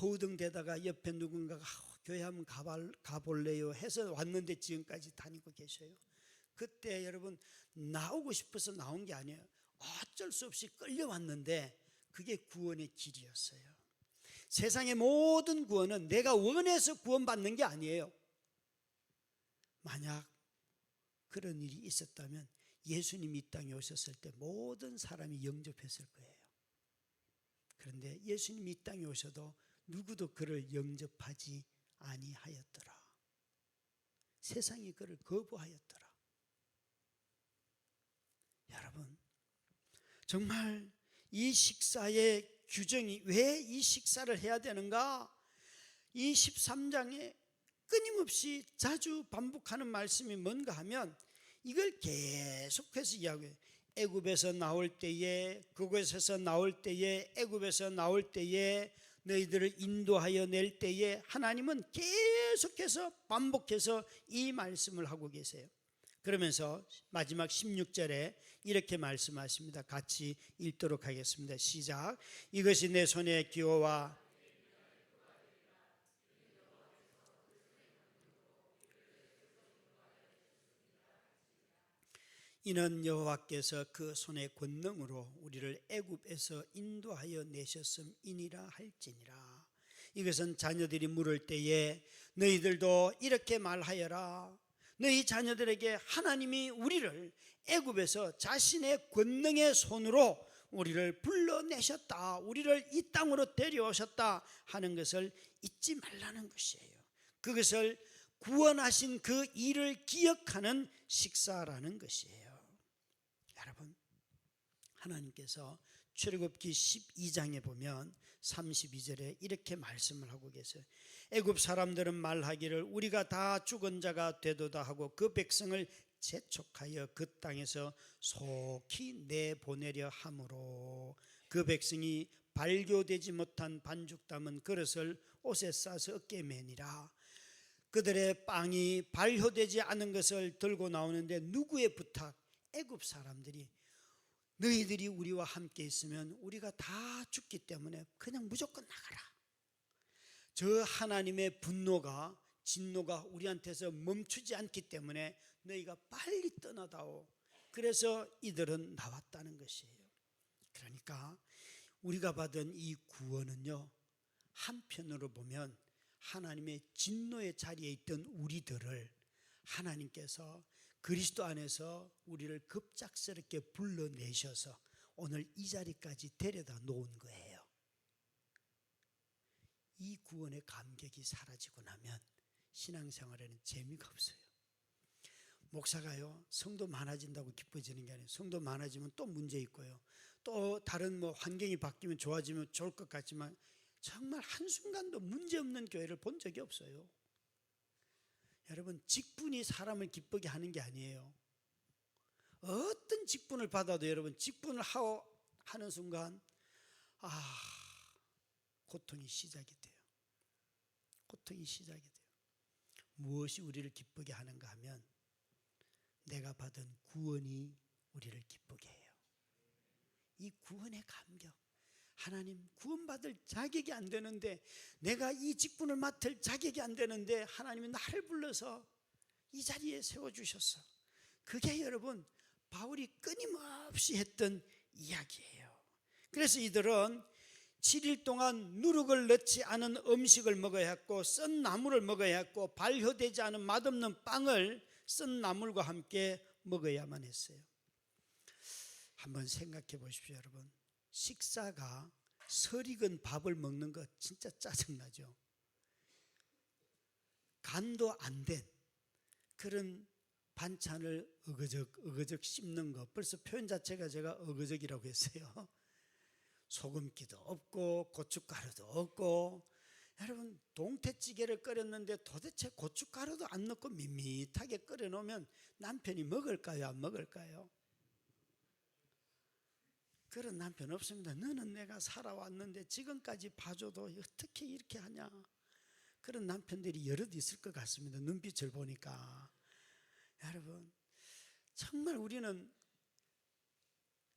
허우등대다가 옆에 누군가가 교회 한번 가볼래요 해서 왔는데 지금까지 다니고 계셔요. 그때 여러분, 나오고 싶어서 나온 게 아니에요. 어쩔 수 없이 끌려왔는데 그게 구원의 길이었어요. 세상의 모든 구원은 내가 원해서 구원받는 게 아니에요. 만약 그런 일이 있었다면 예수님이 이 땅에 오셨을 때 모든 사람이 영접했을 거예요. 그런데 예수님이 이 땅에 오셔도 누구도 그를 영접하지 아니하였더라. 세상이 그를 거부하였더라. 여러분, 정말 이 식사의 규정이 왜 이 식사를 해야 되는가? 이 13장에 끊임없이 자주 반복하는 말씀이 뭔가 하면 이걸 계속해서 이야기해요. 애굽에서 나올 때에, 그곳에서 나올 때에, 애굽에서 나올 때에, 너희들을 인도하여 낼 때에 하나님은 계속해서 반복해서 이 말씀을 하고 계세요. 그러면서 마지막 16절에 이렇게 말씀하십니다. 같이 읽도록 하겠습니다. 시작. 이것이 내 손의 기호와 이는 여호와께서 그 손의 권능으로 우리를 애굽에서 인도하여 내셨음이니라 할지니라. 이것은 자녀들이 물을 때에 너희들도 이렇게 말하여라. 너희 자녀들에게 하나님이 우리를 애굽에서 자신의 권능의 손으로 우리를 불러내셨다, 우리를 이 땅으로 데려오셨다 하는 것을 잊지 말라는 것이에요. 그것을 구원하신 그 일을 기억하는 식사라는 것이에요. 여러분, 하나님께서 출애굽기 12장에 보면 32절에 이렇게 말씀을 하고 계세요. 애굽 사람들은 말하기를 우리가 다 죽은 자가 되도다 하고 그 백성을 재촉하여 그 땅에서 속히 내보내려 함으로 그 백성이 발교되지 못한 반죽 담은 그릇을 옷에 싸서 어깨에 매니라. 그들의 빵이 발효되지 않은 것을 들고 나오는데 누구의 부탁? 애굽 사람들이 너희들이 우리와 함께 있으면 우리가 다 죽기 때문에 그냥 무조건 나가라. 저 하나님의 분노가, 진노가 우리한테서 멈추지 않기 때문에 너희가 빨리 떠나다오. 그래서 이들은 나왔다는 것이에요. 그러니까 우리가 받은 이 구원은요, 한편으로 보면 하나님의 진노의 자리에 있던 우리들을 하나님께서 그리스도 안에서 우리를 급작스럽게 불러내셔서 오늘 이 자리까지 데려다 놓은 거예요. 이 구원의 감격이 사라지고 나면 신앙생활에는 재미가 없어요. 목사가요, 성도 많아진다고 기뻐지는 게 아니에요. 성도 많아지면 또 문제 있고요, 또 다른 환경이 바뀌면 좋아지면 좋을 것 같지만 정말 한순간도 문제없는 교회를 본 적이 없어요. 여러분, 직분이 사람을 기쁘게 하는 게 아니에요. 어떤 직분을 받아도 여러분, 직분을 하는 순간 고통이 시작이 돼요. 고통이 시작이 돼요. 무엇이 우리를 기쁘게 하는가 하면 내가 받은 구원이 우리를 기쁘게 해요. 이 구원의 감격. 하나님, 구원받을 자격이 안 되는데, 내가 이 직분을 맡을 자격이 안 되는데 하나님이 나를 불러서 이 자리에 세워주셨어. 그게 여러분, 바울이 끊임없이 했던 이야기예요. 그래서 이들은 7일 동안 누룩을 넣지 않은 음식을 먹어야 했고, 썬 나물을 먹어야 했고, 발효되지 않은 맛없는 빵을 썬 나물과 함께 먹어야만 했어요. 한번 생각해 보십시오. 여러분, 식사가 설익은 밥을 먹는 거 진짜 짜증나죠. 간도 안 된 그런 반찬을 어거적 씹는 거, 벌써 표현 자체가 제가 어거적이라고 했어요. 소금기도 없고 고춧가루도 없고. 여러분, 동태찌개를 끓였는데 도대체 고춧가루도 안 넣고 밋밋하게 끓여놓으면 남편이 먹을까요, 안 먹을까요? 그런 남편 없습니다. 너는 내가 살아왔는데 지금까지 봐줘도 어떻게 이렇게 하냐. 그런 남편들이 여럿 있을 것 같습니다. 눈빛을 보니까. 여러분, 정말 우리는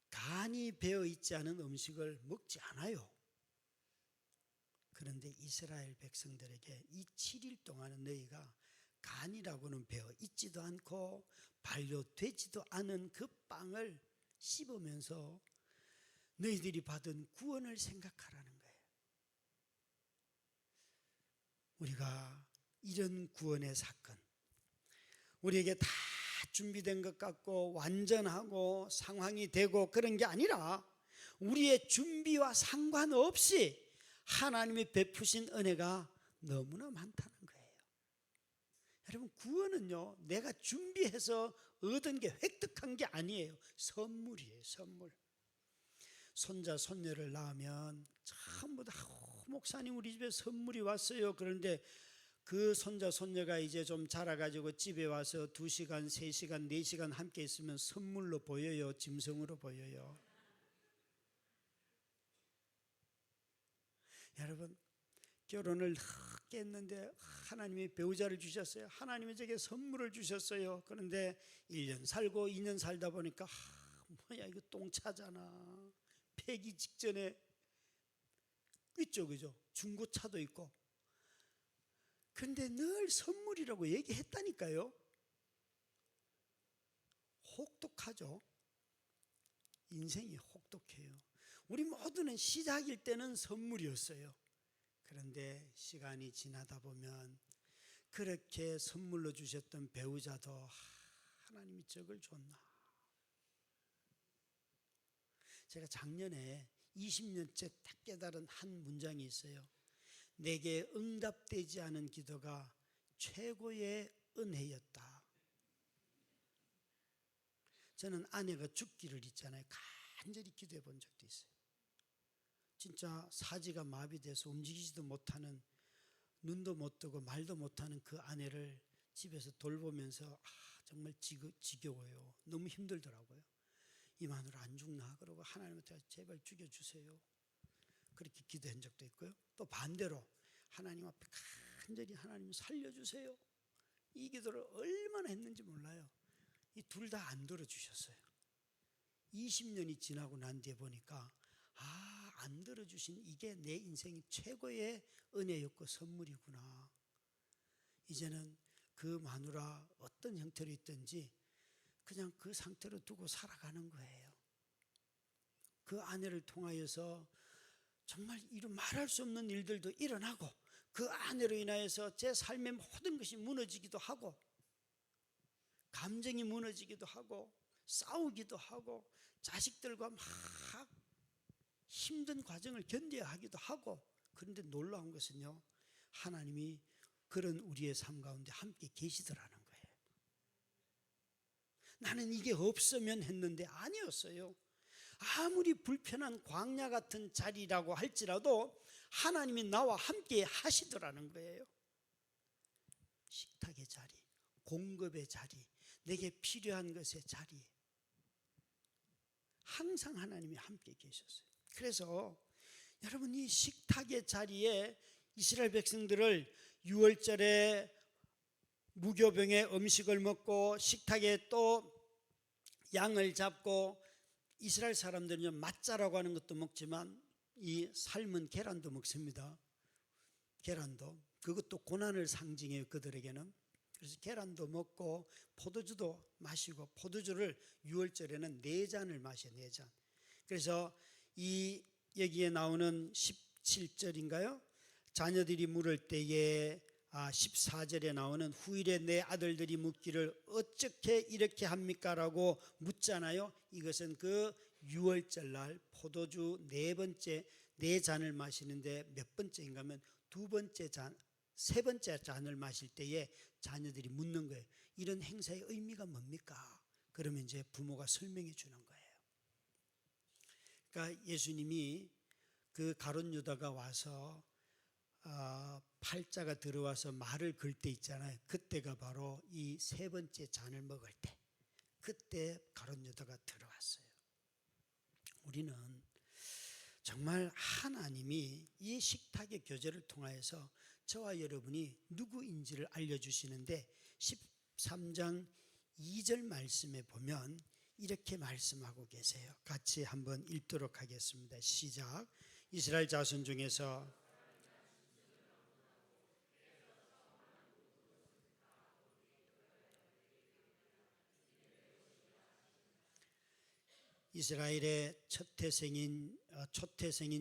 간이 배어 있지 않은 음식을 먹지 않아요. 그런데 이스라엘 백성들에게 이 7일 동안은 너희가 간이라고는 배어 있지도 않고 발효되지도 않은 그 빵을 씹으면서 너희들이 받은 구원을 생각하라는 거예요. 우리가 이런 구원의 사건, 우리에게 다 준비된 것 같고 완전하고 상황이 되고 그런 게 아니라 우리의 준비와 상관없이 하나님이 베푸신 은혜가 너무나 많다는 거예요. 여러분, 구원은요, 내가 준비해서 얻은 게, 획득한 게 아니에요. 선물이에요, 선물. 손자 손녀를 낳으면 전부 다 목사님 우리 집에 선물이 왔어요. 그런데 그 손자 손녀가 이제 좀 자라가지고 집에 와서 2시간, 3시간, 4시간 함께 있으면 선물로 보여요? 짐승으로 보여요? 여러분, 결혼을 했는데 하나님이 배우자를 주셨어요. 하나님이 제게 선물을 주셨어요. 그런데 1년 살고 2년 살다 보니까 뭐야 이거 똥차잖아. 폐기 직전에 있죠, 그죠? 중고차도 있고. 그런데 늘 선물이라고 얘기했다니까요. 혹독하죠. 인생이 혹독해요. 우리 모두는 시작일 때는 선물이었어요. 그런데 시간이 지나다 보면 그렇게 선물로 주셨던 배우자도 하나님이 저걸 줬나. 제가 작년에 20년째 딱 깨달은 한 문장이 있어요. 내게 응답되지 않은 기도가 최고의 은혜였다. 저는 아내가 죽기를 있잖아요. 간절히 기도해 본 적도 있어요. 진짜 사지가 마비돼서 움직이지도 못하는, 눈도 못 뜨고 말도 못하는 그 아내를 집에서 돌보면서 정말 지겨워요. 너무 힘들더라고요. 이 마누라 안 죽나? 그러고 하나님한테 제발 죽여주세요. 그렇게 기도한 적도 있고요. 또 반대로 하나님 앞에 간절히 하나님 살려주세요. 이 기도를 얼마나 했는지 몰라요. 이 둘 다 안 들어주셨어요. 20년이 지나고 난 뒤에 보니까 안 들어주신 이게 내 인생의 최고의 은혜였고 선물이구나. 이제는 그 마누라 어떤 형태로 있든지 그냥 그 상태로 두고 살아가는 거예요. 그 아내를 통하여서 정말 이런 말할 수 없는 일들도 일어나고 그 아내로 인하여서 제 삶의 모든 것이 무너지기도 하고 감정이 무너지기도 하고 싸우기도 하고 자식들과 막 힘든 과정을 견뎌야 하기도 하고. 그런데 놀라운 것은요, 하나님이 그런 우리의 삶 가운데 함께 계시더라는 거예요. 나는 이게 없으면 했는데 아니었어요. 아무리 불편한 광야 같은 자리라고 할지라도 하나님이 나와 함께 하시더라는 거예요. 식탁의 자리, 공급의 자리, 내게 필요한 것의 자리, 항상 하나님이 함께 계셨어요. 그래서 여러분, 이 식탁의 자리에 이스라엘 백성들을 6월절에 무교병의 음식을 먹고 식탁에 또 양을 잡고, 이스라엘 사람들은요 맛자라고 하는 것도 먹지만 이 삶은 계란도 먹습니다. 계란도, 그것도 고난을 상징해요, 그들에게는. 그래서 계란도 먹고 포도주도 마시고, 포도주를 6월절에는 4잔을 마셔요, 4잔. 그래서 이 여기에 나오는 17절인가요? 자녀들이 물을 때에 14절에 나오는 후일에 내 아들들이 묻기를 어떻게 이렇게 합니까? 라고 묻잖아요. 이것은 그 6월절 날 포도주 4잔을 마시는데 몇 번째인가 하면 2번째 잔, 3번째 잔을 마실 때에 자녀들이 묻는 거예요. 이런 행사의 의미가 뭡니까? 그러면 이제 부모가 설명해 주는 거예요. 그러니까 예수님이 그 가룟 유다가 와서 팔자가 들어와서 말을 걸 때 있잖아요. 그때가 바로 이 3번째 잔을 먹을 때, 그때 가룟 유다가 들어왔어요. 우리는 정말 하나님이 이 식탁의 교제를 통하여서 저와 여러분이 누구인지를 알려주시는데, 13장 2절 말씀에 보면 이렇게 말씀하고 계세요. 같이 한번 읽도록 하겠습니다. 시작. 이스라엘 자손 중에서 이스라엘의 초태생인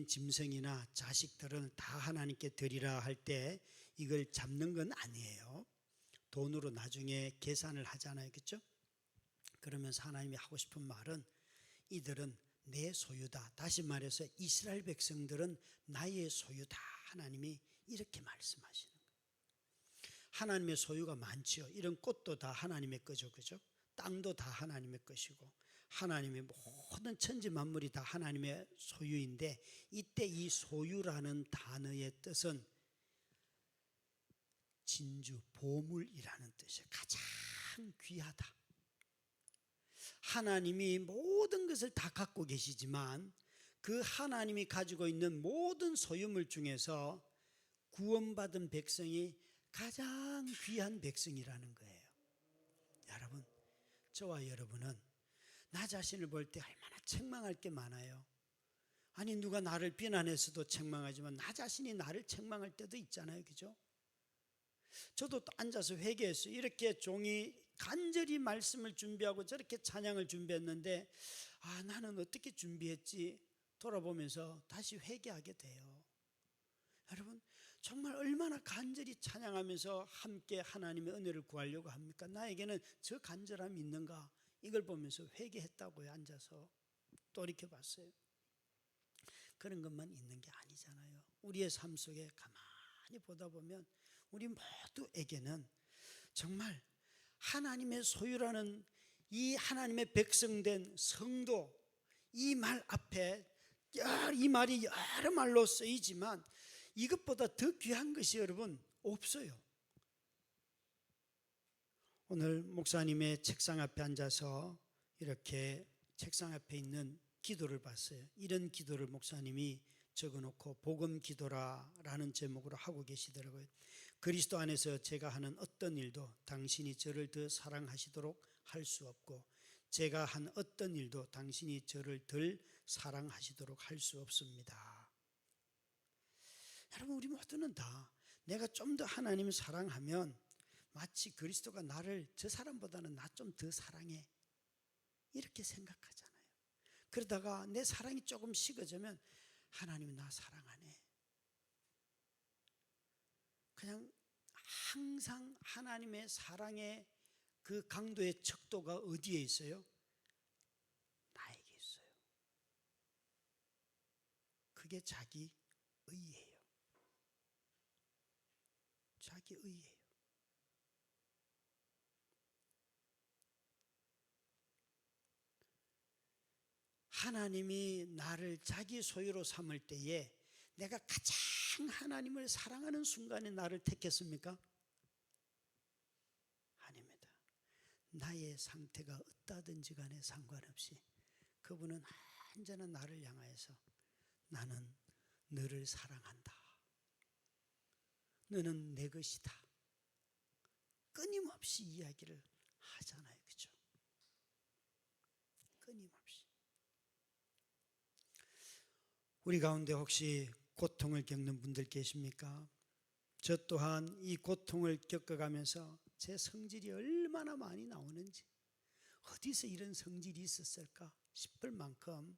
짐승이나 자식들은 다 하나님께 드리라 할 때 이걸 잡는 건 아니에요. 돈으로 나중에 계산을 하잖아요. 그렇죠? 그러면서 하나님이 하고 싶은 말은 이들은 내 소유다. 다시 말해서 이스라엘 백성들은 나의 소유다. 하나님이 이렇게 말씀하시는 거예요. 하나님의 소유가 많지요. 이런 꽃도 다 하나님의 거죠. 그죠? 땅도 다 하나님의 것이고 하나님의 모든 천지 만물이 다 하나님의 소유인데 이때 이 소유라는 단어의 뜻은 진주, 보물이라는 뜻이에요. 가장 귀하다. 하나님이 모든 것을 다 갖고 계시지만 그 하나님이 가지고 있는 모든 소유물 중에서 구원받은 백성이 가장 귀한 백성이라는 거예요. 여러분, 저와 여러분은 나 자신을 볼 때 얼마나 책망할 게 많아요. 아니 누가 나를 비난해서도 책망하지만 나 자신이 나를 책망할 때도 있잖아요. 그죠? 저도 앉아서 회개했어요. 이렇게 종이 간절히 말씀을 준비하고 저렇게 찬양을 준비했는데 나는 어떻게 준비했지? 돌아보면서 다시 회개하게 돼요. 여러분, 정말 얼마나 간절히 찬양하면서 함께 하나님의 은혜를 구하려고 합니까? 나에게는 저 간절함이 있는가? 이걸 보면서 회개했다고요. 앉아서 돌이켜봤어요. 그런 것만 있는 게 아니잖아요. 우리의 삶 속에 가만히 보다 보면 우리 모두에게는 정말 하나님의 소유라는 이 하나님의 백성된 성도, 이 말 앞에 이 말이 여러 말로 쓰이지만 이것보다 더 귀한 것이 여러분 없어요. 오늘 목사님의 책상 앞에 앉아서 이렇게 책상 앞에 있는 기도를 봤어요. 이런 기도를 목사님이 적어놓고 복음 기도라라는 제목으로 하고 계시더라고요. 그리스도 안에서 제가 하는 어떤 일도 당신이 저를 더 사랑하시도록 할 수 없고 제가 한 어떤 일도 당신이 저를 덜 사랑하시도록 할 수 없습니다. 여러분, 우리 모두는 다 내가 좀 더 하나님을 사랑하면 마치 그리스도가 나를 저 사람보다는 나 좀 더 사랑해 이렇게 생각하잖아요. 그러다가 내 사랑이 조금 식어지면 하나님이 나 사랑하네. 그냥 항상 하나님의 사랑의 그 강도의 척도가 어디에 있어요? 나에게 있어요. 그게 자기 의예요. 자기 의예요. 하나님이 나를 자기 소유로 삼을 때에 내가 가장 하나님을 사랑하는 순간에 나를 택했습니까? 아닙니다. 나의 상태가 어떠하든지 간에 상관없이 그분은 언제나 나를 향하여서 나는 너를 사랑한다. 너는 내 것이다. 끊임없이 이야기를 하잖아요. 그죠? 끊임없이. 우리 가운데 혹시 고통을 겪는 분들 계십니까? 저 또한 이 고통을 겪어가면서 제 성질이 얼마나 많이 나오는지 어디서 이런 성질이 있었을까 싶을 만큼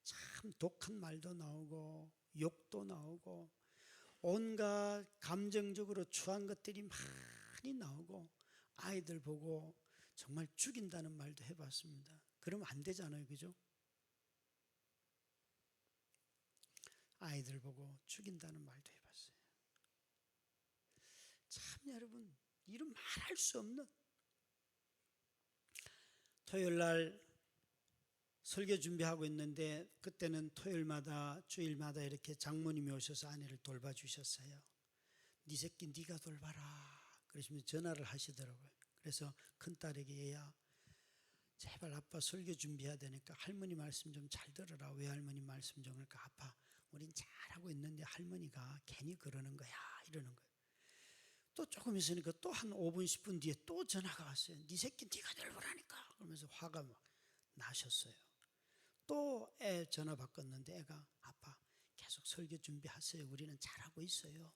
참 독한 말도 나오고 욕도 나오고 온갖 감정적으로 추한 것들이 많이 나오고 아이들 보고 정말 죽인다는 말도 해봤습니다. 그러면 안 되잖아요. 그죠? 아이들 보고 죽인다는 말도 해봤어요. 참 여러분, 이런 말할 수 없는 토요일 날 설교 준비하고 있는데 그때는 토요일마다 주일마다 이렇게 장모님이 오셔서 아내를 돌봐주셨어요. 네 새끼 네가 돌봐라 그러시면서 전화를 하시더라고요. 그래서 큰딸에게 얘야 제발 아빠 설교 준비해야 되니까 할머니 말씀 좀 잘 들어라. 왜 할머니 말씀 좀 할까? 아빠 우린 잘하고 있는데 할머니가 괜히 그러는 거야 이러는 거예요. 또 조금 있으니까 또 한 5분 10분 뒤에 또 전화가 왔어요. 네 새끼 네가 돌보라니까 그러면서 화가 막 나셨어요. 또 애 전화 바꿨는데 애가 아빠 계속 설교 준비하세요. 우리는 잘하고 있어요.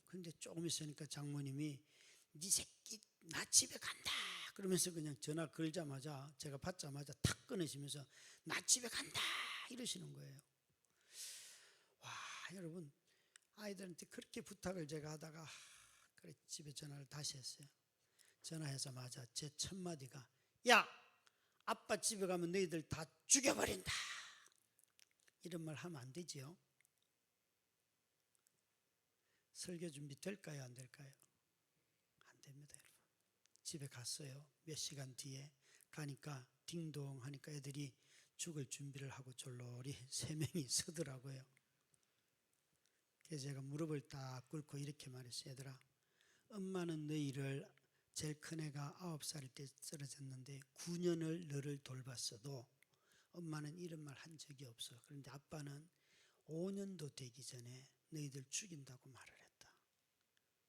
그런데 조금 있으니까 장모님이 네 새끼 나 집에 간다 그러면서 그냥 전화 걸자마자 제가 받자마자 탁 끊으시면서 나 집에 간다 이러시는 거예요. 와 여러분 아이들한테 그렇게 부탁을 제가 하다가 그래 집에 전화를 다시 했어요. 전화하자마자 제 첫 마디가 야, 아빠 집에 가면 너희들 다 죽여버린다. 이런 말 하면 안 되지요. 설교 준비 될까요? 안 될까요? 안 됩니다, 여러분. 집에 갔어요. 몇 시간 뒤에 가니까 딩동 하니까 애들이 죽을 준비를 하고 졸로리 3명이 서더라고요. 그래서 제가 무릎을 딱 꿇고 이렇게 말했어요. 얘들아, 엄마는 너희를 제일 큰 애가 9살일 때 쓰러졌는데 9년을 너를 돌봤어도 엄마는 이런 말 한 적이 없어. 그런데 아빠는 5년도 되기 전에 너희들 죽인다고 말을 했다.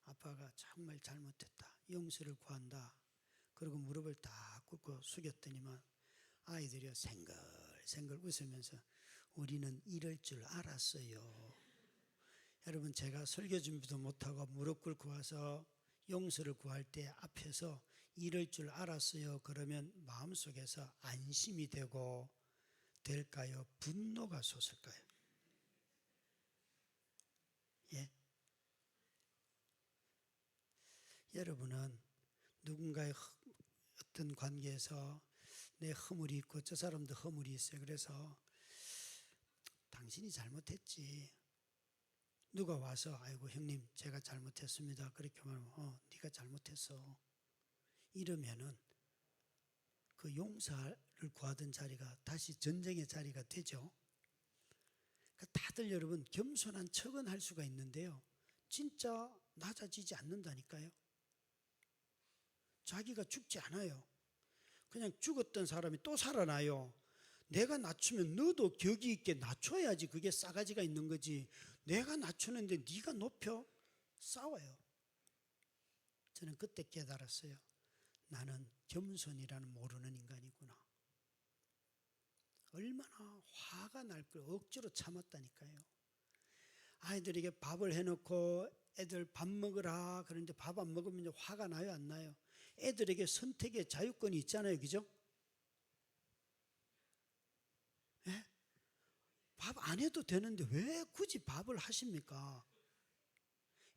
아빠가 정말 잘못했다. 용서를 구한다. 그리고 무릎을 딱 꿇고 숙였더니만 아이들이 생글생글 웃으면서 우리는 이럴 줄 알았어요. 여러분, 제가 설교 준비도 못하고 무릎 꿇고 와서 용서를 구할 때 앞에서 이럴 줄 알았어요. 그러면 마음속에서 안심이 되고 될까요? 분노가 솟을까요? 예? 여러분은 누군가의 어떤 관계에서 내 허물이 있고 저 사람도 허물이 있어요. 그래서 당신이 잘못했지. 누가 와서 아이고 형님 제가 잘못했습니다. 그렇게 말하면 네가 잘못했어. 이러면은 그 용서를 구하던 자리가 다시 전쟁의 자리가 되죠. 그러니까 다들 여러분 겸손한 척은 할 수가 있는데요. 진짜 낮아지지 않는다니까요. 자기가 죽지 않아요. 그냥 죽었던 사람이 또 살아나요. 내가 낮추면 너도 격이 있게 낮춰야지 그게 싸가지가 있는 거지. 내가 낮추는데 네가 높여? 싸워요. 저는 그때 깨달았어요. 나는 겸손이라는 모르는 인간이구나. 얼마나 화가 날 걸 억지로 참았다니까요. 아이들에게 밥을 해놓고 애들 밥 먹으라 그런데 밥 안 먹으면 이제 화가 나요, 안 나요? 애들에게 선택의 자유권이 있잖아요, 그죠? 예? 밥 안 해도 되는데 왜 굳이 밥을 하십니까?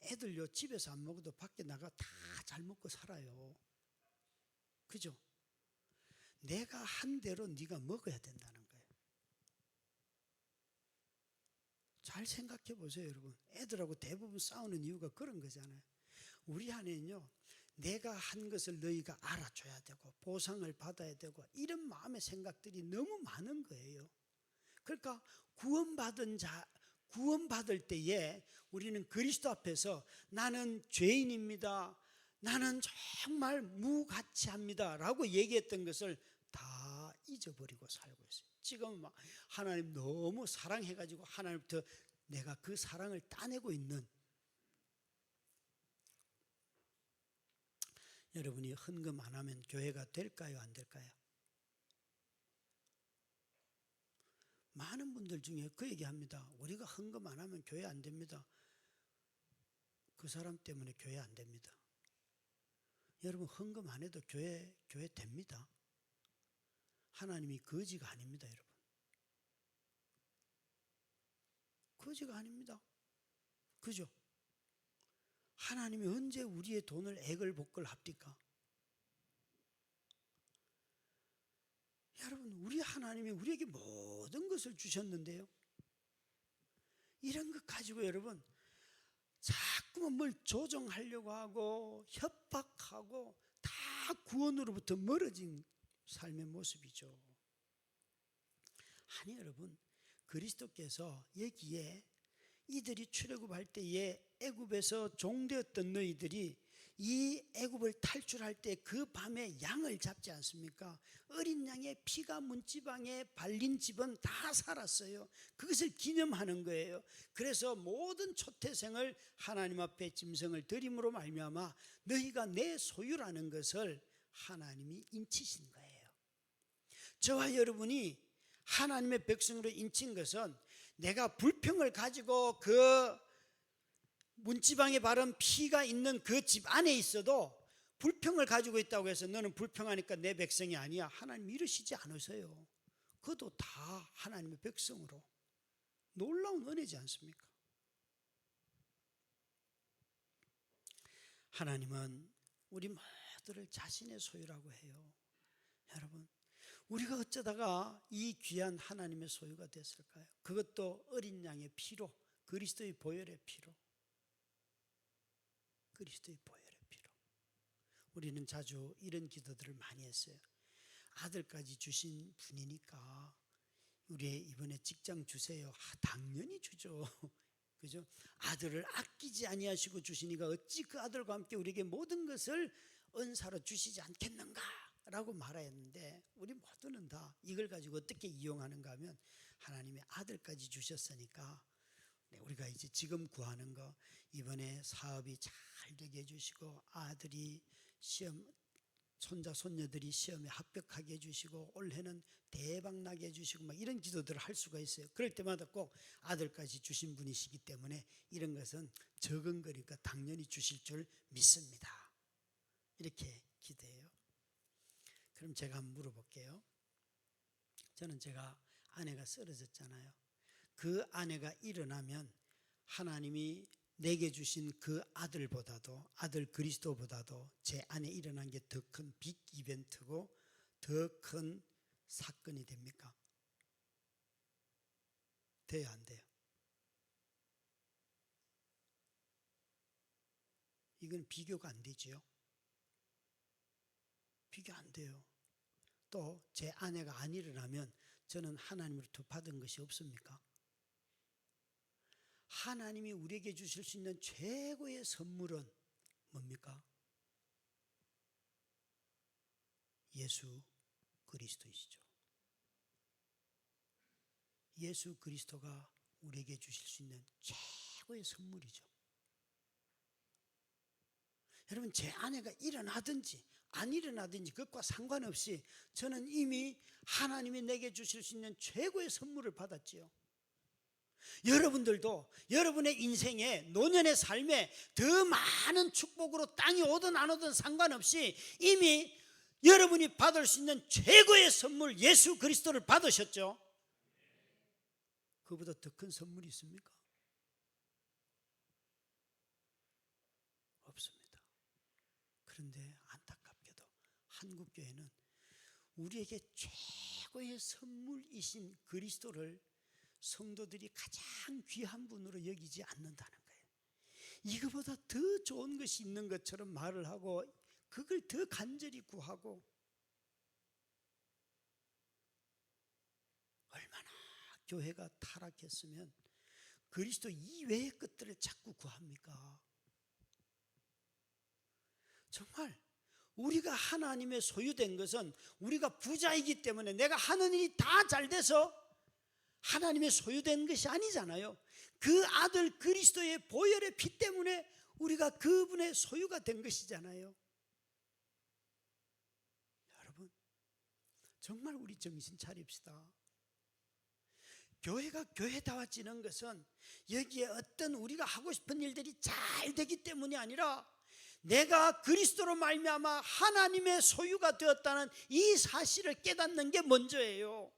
애들요 집에서 안 먹어도 밖에 나가 다 잘 먹고 살아요. 그죠? 내가 한 대로 네가 먹어야 된다는 거예요. 잘 생각해 보세요, 여러분. 애들하고 대부분 싸우는 이유가 그런 거잖아요. 우리 안에는요, 내가 한 것을 너희가 알아줘야 되고 보상을 받아야 되고 이런 마음의 생각들이 너무 많은 거예요. 그러니까 구원받을 때에 우리는 그리스도 앞에서 나는 죄인입니다. 나는 정말 무가치합니다. 라고 얘기했던 것을 다 잊어버리고 살고 있어요. 지금 막 하나님 너무 사랑해가지고 하나님부터 내가 그 사랑을 따내고 있는 여러분이 헌금 안 하면 교회가 될까요? 안 될까요? 많은 분들 중에 그 얘기합니다. 우리가 헌금 안 하면 교회 안 됩니다. 그 사람 때문에 교회 안 됩니다. 여러분 헌금 안 해도 교회 됩니다. 하나님이 거지가 아닙니다, 여러분. 거지가 아닙니다. 그죠? 하나님이 언제 우리의 돈을 액을 복걸 합니까? 여러분, 우리 하나님이 우리에게 모든 것을 주셨는데요. 이런 것 가지고 여러분 자꾸만 뭘 조정하려고 하고 협박하고 다 구원으로부터 멀어진 삶의 모습이죠. 아니 여러분, 그리스도께서 여기에 이들이 출애굽할 때에 애굽에서 종되었던 너희들이 이 애굽을 탈출할 때 그 밤에 양을 잡지 않습니까? 어린 양의 피가 문지방에 발린 집은 다 살았어요. 그것을 기념하는 거예요. 그래서 모든 초태생을 하나님 앞에 짐승을 드림으로 말미암아 너희가 내 소유라는 것을 하나님이 인치신 거예요. 저와 여러분이 하나님의 백성으로 인친 것은 내가 불평을 가지고 그 문지방에 바른 피가 있는 그 집 안에 있어도 불평을 가지고 있다고 해서 너는 불평하니까 내 백성이 아니야. 하나님 이러시지 않으세요. 그것도 다 하나님의 백성으로 놀라운 은혜지 않습니까? 하나님은 우리 모두를 자신의 소유라고 해요. 여러분, 우리가 어쩌다가 이 귀한 하나님의 소유가 됐을까요? 그것도 어린 양의 피로, 그리스도의 보혈의 피로. 그리스도의 보혈의 피로. 우리는 자주 이런 기도들을 많이 했어요. 아들까지 주신 분이니까 우리 이번에 직장 주세요. 당연히 주죠. 그죠? 아들을 아끼지 아니하시고 주시니까 어찌 그 아들과 함께 우리에게 모든 것을 은사로 주시지 않겠는가? 라고 말하였는데, 우리 모두는 다 이걸 가지고 어떻게 이용하는가 하면, 하나님의 아들까지 주셨으니까 우리가 이제 지금 구하는 거, 이번에 사업이 잘 되게 해주시고, 아들이 시험, 손자 손녀들이 시험에 합격하게 해주시고, 올해는 대박 나게 해주시고, 막 이런 기도들을 할 수가 있어요. 그럴 때마다 꼭 아들까지 주신 분이시기 때문에 이런 것은 적은 거니까 당연히 주실 줄 믿습니다. 이렇게 기도해요. 그럼 제가 한번 물어볼게요. 저는 제가 아내가 쓰러졌잖아요. 그 아내가 일어나면 하나님이 내게 주신 그 아들보다도, 아들 그리스도보다도 제 안에 일어난 게 더 큰 빅 이벤트고 더 큰 사건이 됩니까? 돼요, 안 돼요? 이건 비교가 안 되지요. 비교 안 돼요. 또 제 아내가 안 일어나면 저는 하나님으로부터 받은 것이 없습니까? 하나님이 우리에게 주실 수 있는 최고의 선물은 뭡니까? 예수 그리스도이시죠. 예수 그리스도가 우리에게 주실 수 있는 최고의 선물이죠. 여러분, 제 아내가 일어나든지 안 일어나든지 그것과 상관없이 저는 이미 하나님이 내게 주실 수 있는 최고의 선물을 받았지요. 여러분들도 여러분의 인생에, 노년의 삶에 더 많은 축복으로 땅이 오든 안 오든 상관없이 이미 여러분이 받을 수 있는 최고의 선물 예수 그리스도를 받으셨죠. 그보다 더 큰 선물이 있습니까? 없습니다. 그런데 안타깝게도 한국교회는 우리에게 최고의 선물이신 그리스도를 성도들이 가장 귀한 분으로 여기지 않는다는 거예요. 이거보다 더 좋은 것이 있는 것처럼 말을 하고 그걸 더 간절히 구하고, 얼마나 교회가 타락했으면 그리스도 이외의 것들을 자꾸 구합니까? 정말 우리가 하나님의 소유된 것은 우리가 부자이기 때문에 내가 하는 일이 다 잘 돼서 하나님의 소유된 것이 아니잖아요. 그 아들 그리스도의 보혈의 피 때문에 우리가 그분의 소유가 된 것이잖아요. 여러분, 정말 우리 정신 차립시다. 교회가 교회다워지는 것은 여기에 어떤 우리가 하고 싶은 일들이 잘 되기 때문이 아니라 내가 그리스도로 말미암아 하나님의 소유가 되었다는 이 사실을 깨닫는 게 먼저예요.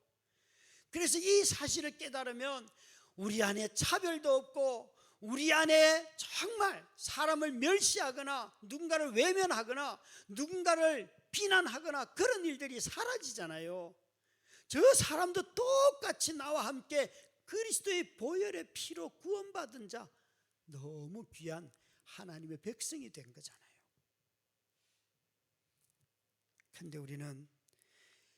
그래서 이 사실을 깨달으면 우리 안에 차별도 없고 우리 안에 정말 사람을 멸시하거나 누군가를 외면하거나 누군가를 비난하거나 그런 일들이 사라지잖아요. 저 사람도 똑같이 나와 함께 그리스도의 보혈의 피로 구원받은 자, 너무 귀한 하나님의 백성이 된 거잖아요. 그런데 우리는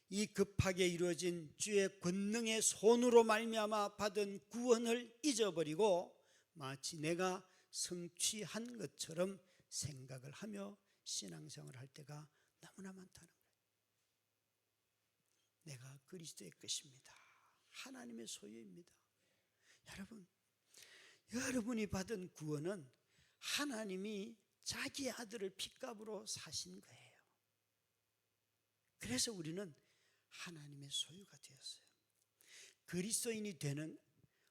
이 급하게 이루어진 주의 권능의 손으로 말미암아 받은 구원을 잊어버리고 마치 내가 성취한 것처럼 생각을 하며 신앙생활을 할 때가 너무나 많다는 거예요. 내가 그리스도의 것입니다. 하나님의 소유입니다. 여러분, 여러분이 받은 구원은 하나님이 자기 아들을 핏값으로 사신 거예요. 그래서 우리는 하나님의 소유가 되었어요. 그리스도인이 되는,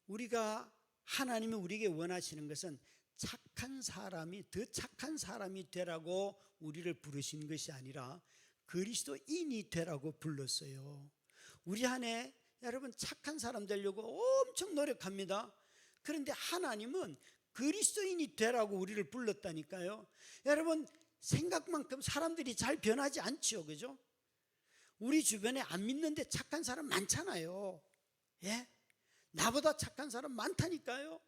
우리가 하나님이 우리에게 원하시는 것은 착한 사람이, 더 착한 사람이 되라고 우리를 부르신 것이 아니라 그리스도인이 되라고 불렀어요. 우리 안에 여러분 착한 사람 되려고 엄청 노력합니다. 그런데 하나님은 그리스도인이 되라고 우리를 불렀다니까요. 여러분, 생각만큼 사람들이 잘 변하지 않지요, 그죠? 우리 주변에 안 믿는데 착한 사람 많잖아요. 예? 나보다 착한 사람 많다니까요.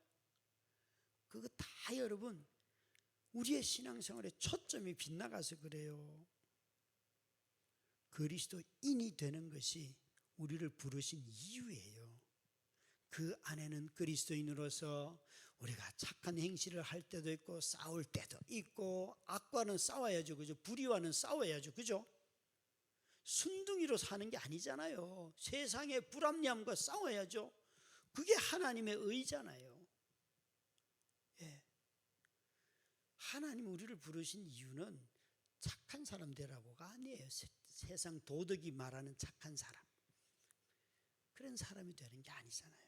그거 다 여러분, 우리의 신앙생활에 초점이 빗나가서 그래요. 그리스도인이 되는 것이 우리를 부르신 이유예요. 그 안에는 그리스도인으로서 우리가 착한 행실을 할 때도 있고 싸울 때도 있고, 악과는 싸워야죠, 그죠? 불의와는 싸워야죠, 그죠? 순둥이로 사는 게 아니잖아요. 세상의 불합리함과 싸워야죠. 그게 하나님의 의잖아요. 예. 하나님 우리를 부르신 이유는 착한 사람 되라고가 아니에요. 세상 도덕이 말하는 착한 사람, 그런 사람이 되는 게 아니잖아요.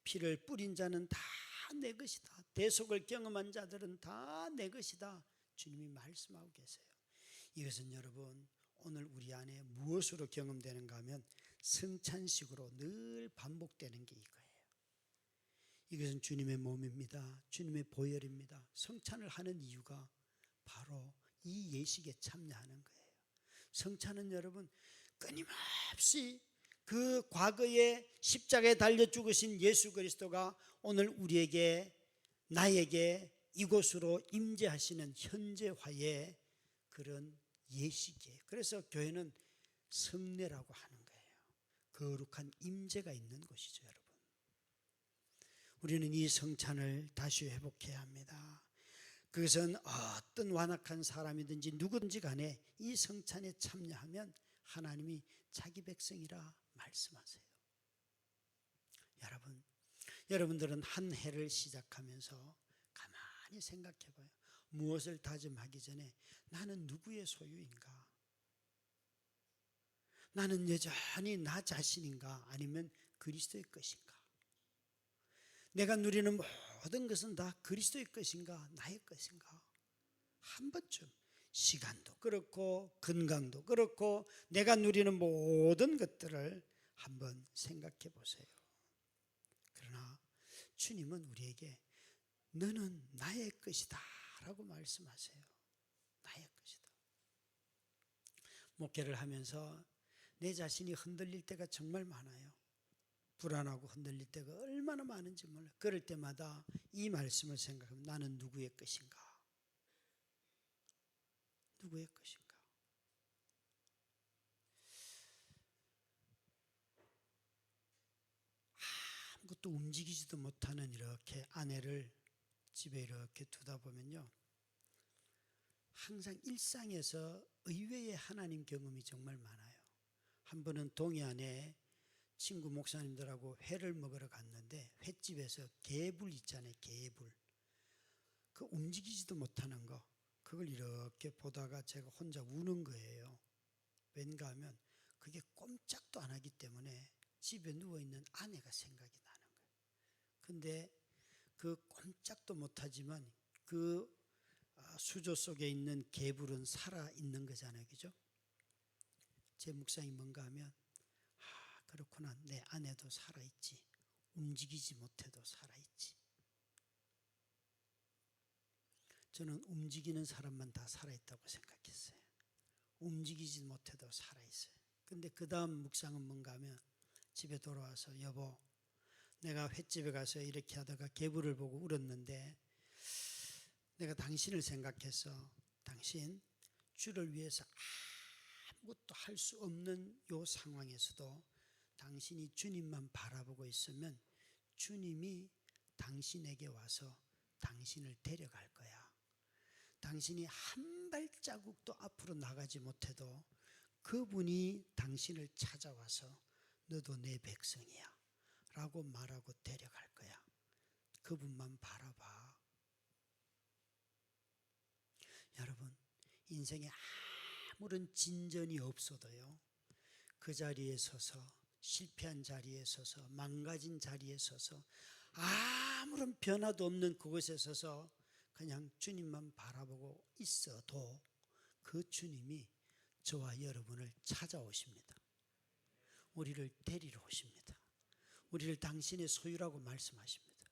피를 뿌린 자는 다 내 것이다. 대속을 경험한 자들은 다 내 것이다. 주님이 말씀하고 계세요. 이것은 여러분, 오늘 우리 안에 무엇으로 경험되는가 하면 성찬식으로 늘 반복되는 게 이거예요. 이것은 주님의 몸입니다. 주님의 보혈입니다. 성찬을 하는 이유가 바로 이 예식에 참여하는 거예요. 성찬은 여러분, 끊임없이 그 과거에 십자가에 달려 죽으신 예수 그리스도가 오늘 우리에게, 나에게 이곳으로 임재하시는 현재화의 그런 예식이에요. 그래서 교회는 성례라고 하는 거예요. 거룩한 임재가 있는 곳이죠, 여러분. 우리는 이 성찬을 다시 회복해야 합니다. 그것은 어떤 완악한 사람이든지 누구든지 간에 이 성찬에 참여하면 하나님이 자기 백성이라 말씀하세요. 여러분들은 한 해를 시작하면서 가만히 생각해 봐요. 무엇을 다짐하기 전에 나는 누구의 소유인가? 나는 여전히 나 자신인가? 아니면 그리스도의 것인가? 내가 누리는 모든 것은 다 그리스도의 것인가? 나의 것인가? 한 번쯤 시간도 그렇고 건강도 그렇고 내가 누리는 모든 것들을 한번 생각해 보세요. 그러나 주님은 우리에게 너는 나의 것이다 라고 말씀하세요. 나의 것이다. 목회를 하면서 내 자신이 흔들릴 때가 정말 많아요. 불안하고 흔들릴 때가 얼마나 많은지 몰라요. 그럴 때마다 이 말씀을 생각하면 나는 누구의 것인가? 누구의 것인가? 아무것도 움직이지도 못하는 이렇게 아내를 집에 이렇게 두다 보면요, 항상 일상에서 의외의 하나님 경험이 정말 많아요. 한 번은 동해안에 친구 목사님들하고 회를 먹으러 갔는데 횟집에서 개불 있잖아요. 개불. 그 움직이지도 못하는 거, 그걸 이렇게 보다가 제가 혼자 우는 거예요. 왠가 하면 그게 꼼짝도 안 하기 때문에 집에 누워있는 아내가 생각이 나는 거예요. 근데 그 꼼짝도 못하지만 그 수조 속에 있는 개불은 살아있는 거잖아요. 그죠? 제 묵상이 뭔가 하면 그렇구나, 내 아내도 살아있지. 움직이지 못해도 살아있지. 저는 움직이는 사람만 다 살아있다고 생각했어요. 움직이지 못해도 살아있어요. 근데 그 다음 묵상은 뭔가 하면 집에 돌아와서 여보, 내가 횟집에 가서 이렇게 하다가 개불을 보고 울었는데 내가 당신을 생각해서 당신 주를 위해서 아무것도 할 수 없는 이 상황에서도 당신이 주님만 바라보고 있으면 주님이 당신에게 와서 당신을 데려갈 거야. 당신이 한 발자국도 앞으로 나가지 못해도 그분이 당신을 찾아와서 너도 내 백성이야 라고 말하고 데려갈 거야. 그분만 바라봐. 여러분, 인생에 아무런 진전이 없어도요, 그 자리에 서서, 실패한 자리에 서서, 망가진 자리에 서서, 아무런 변화도 없는 그곳에 서서 그냥 주님만 바라보고 있어도 그 주님이 저와 여러분을 찾아오십니다. 우리를 데리러 오십니다. 우리를 당신의 소유라고 말씀하십니다.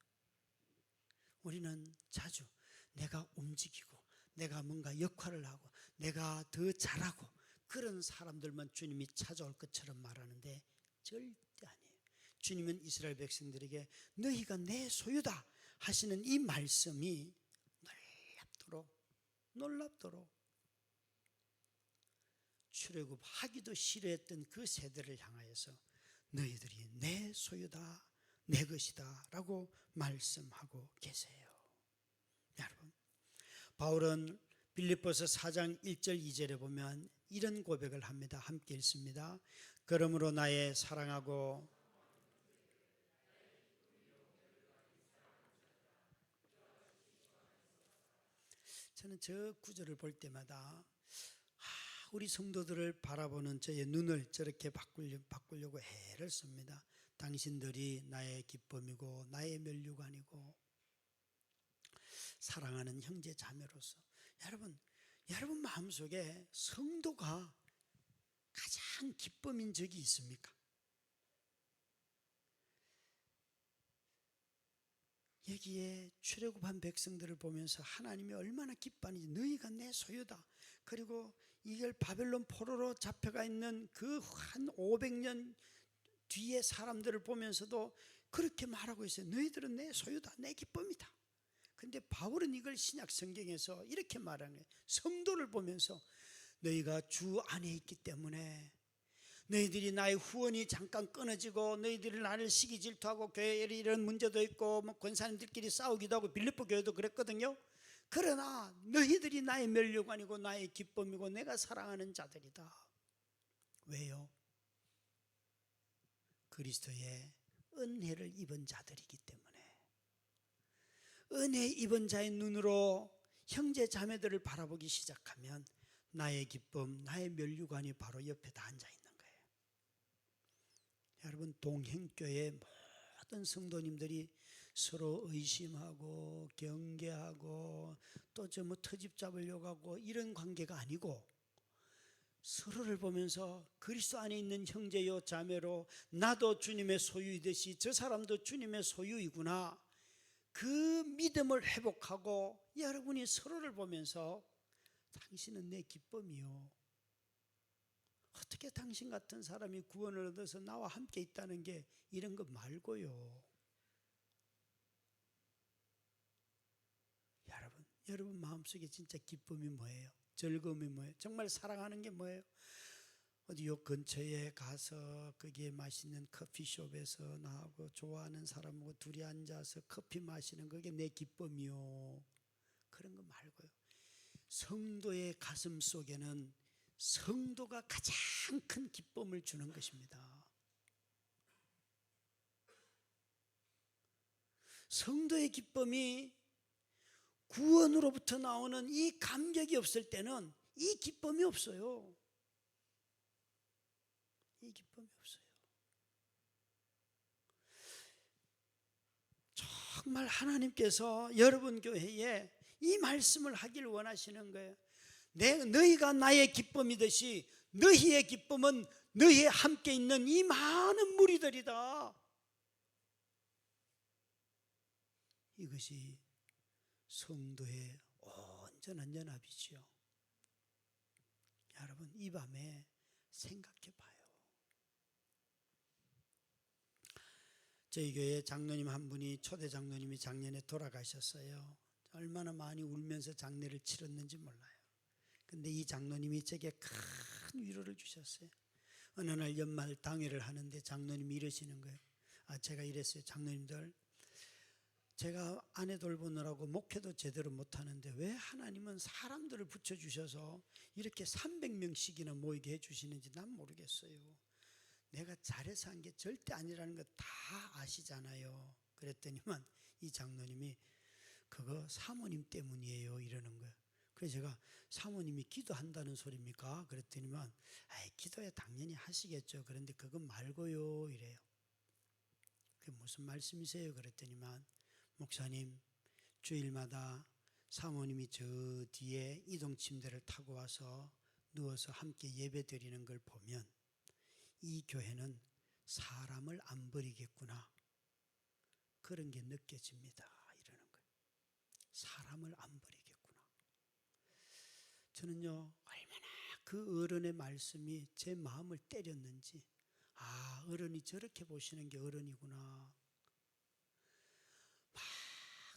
우리는 자주 내가 움직이고 내가 뭔가 역할을 하고 내가 더 잘하고 그런 사람들만 주님이 찾아올 것처럼 말하는데 절대 아니에요. 주님은 이스라엘 백성들에게 너희가 내 소유다 하시는 이 말씀이 놀랍도록 출애굽하기도 싫어했던 그 세대를 향하여서 너희들이 내 소유다, 내 것이다 라고 말씀하고 계세요. 여러분, 바울은 빌립보서 4장 1절 2절에 보면 이런 고백을 합니다. 함께 읽습니다. 그러므로 나의 사랑하고 저는 저 구절을 볼 때마다 우리 성도들을 바라보는 저의 눈을 저렇게 바꾸려고 애를 씁니다. 당신들이 나의 기쁨이고 나의 면류관이고 사랑하는 형제 자매로서 여러분 마음속에 성도가 가장 기쁨인 적이 있습니까? 여기에 출애굽한 백성들을 보면서 하나님이 얼마나 기뻐하는지 너희가 내 소유다. 그리고 이걸 바벨론 포로로 잡혀가 있는 그 한 500년 뒤에 사람들을 보면서도 그렇게 말하고 있어요. 너희들은 내 소유다, 내 기쁨이다. 근데 바울은 이걸 신약 성경에서 이렇게 말하는 거예요. 성도를 보면서 너희가 주 안에 있기 때문에 너희들이 나의 후원이 잠깐 끊어지고 너희들이 나를 시기 질투하고 교회에 이런 문제도 있고 뭐 권사님들끼리 싸우기도 하고 빌립보 교회도 그랬거든요. 그러나 너희들이 나의 면류관이고 나의 기쁨이고 내가 사랑하는 자들이다. 왜요? 그리스도의 은혜를 입은 자들이기 때문에. 은혜 입은 자의 눈으로 형제 자매들을 바라보기 시작하면 나의 기쁨, 나의 면류관이 바로 옆에다 앉아 있는 거예요. 여러분, 동행교회 모든 성도님들이 서로 의심하고 경계하고 또 저 뭐 터집 잡으려고 하고 이런 관계가 아니고 서로를 보면서 그리스도 안에 있는 형제요 자매로 나도 주님의 소유이듯이 저 사람도 주님의 소유이구나, 그 믿음을 회복하고 여러분이 서로를 보면서 당신은 내 기쁨이요, 어떻게 당신 같은 사람이 구원을 얻어서 나와 함께 있다는 게 이런 거 말고요. 여러분 마음속에 진짜 기쁨이 뭐예요? 즐거움이 뭐예요? 정말 사랑하는 게 뭐예요? 어디 요 근처에 가서 거기에 맛있는 커피숍에서 나하고 좋아하는 사람하고 둘이 앉아서 커피 마시는 그게 내 기쁨이요. 그런 거 말고요. 성도의 가슴 속에는 성도가 가장 큰 기쁨을 주는 것입니다. 성도의 기쁨이 구원으로부터 나오는 이 감격이 없을 때는 이 기쁨이 없어요. 이 기쁨이 없어요. 정말 하나님께서 여러분 교회에 이 말씀을 하길 원하시는 거예요. 너희가 나의 기쁨이듯이 너희의 기쁨은 너희에 함께 있는 이 많은 무리들이다. 이것이 성도의 온전한 연합이지요. 여러분, 이 밤에 생각해 봐요. 저희 교회 장로님 한 분이, 초대 장로님이 작년에 돌아가셨어요. 얼마나 많이 울면서 장례를 치렀는지 몰라요. 근데 이 장로님이 제게 큰 위로를 주셨어요. 어느 날 연말 당회를 하는데 장로님이 이러시는 거예요. 제가 이랬어요. 장로님들, 제가 아내 돌보느라고 목회도 제대로 못하는데 왜 하나님은 사람들을 붙여주셔서 이렇게 300명씩이나 모이게 해주시는지 난 모르겠어요. 내가 잘해서 한 게 절대 아니라는 거 다 아시잖아요. 그랬더니만 이 장로님이 그거 사모님 때문이에요 이러는 거예요. 그래서 제가 사모님이 기도한다는 소리입니까? 그랬더니만 기도야 당연히 하시겠죠. 그런데 그건 말고요 이래요. 그게 무슨 말씀이세요? 그랬더니만 목사님, 주일마다 사모님이 저 뒤에 이동 침대를 타고 와서 누워서 함께 예배 드리는 걸 보면 이 교회는 사람을 안 버리겠구나, 그런 게 느껴집니다 이러는 거예요. 사람을 안 버리겠구나. 저는요, 얼마나 그 어른의 말씀이 제 마음을 때렸는지, 아, 어른이 저렇게 보시는 게 어른이구나. 막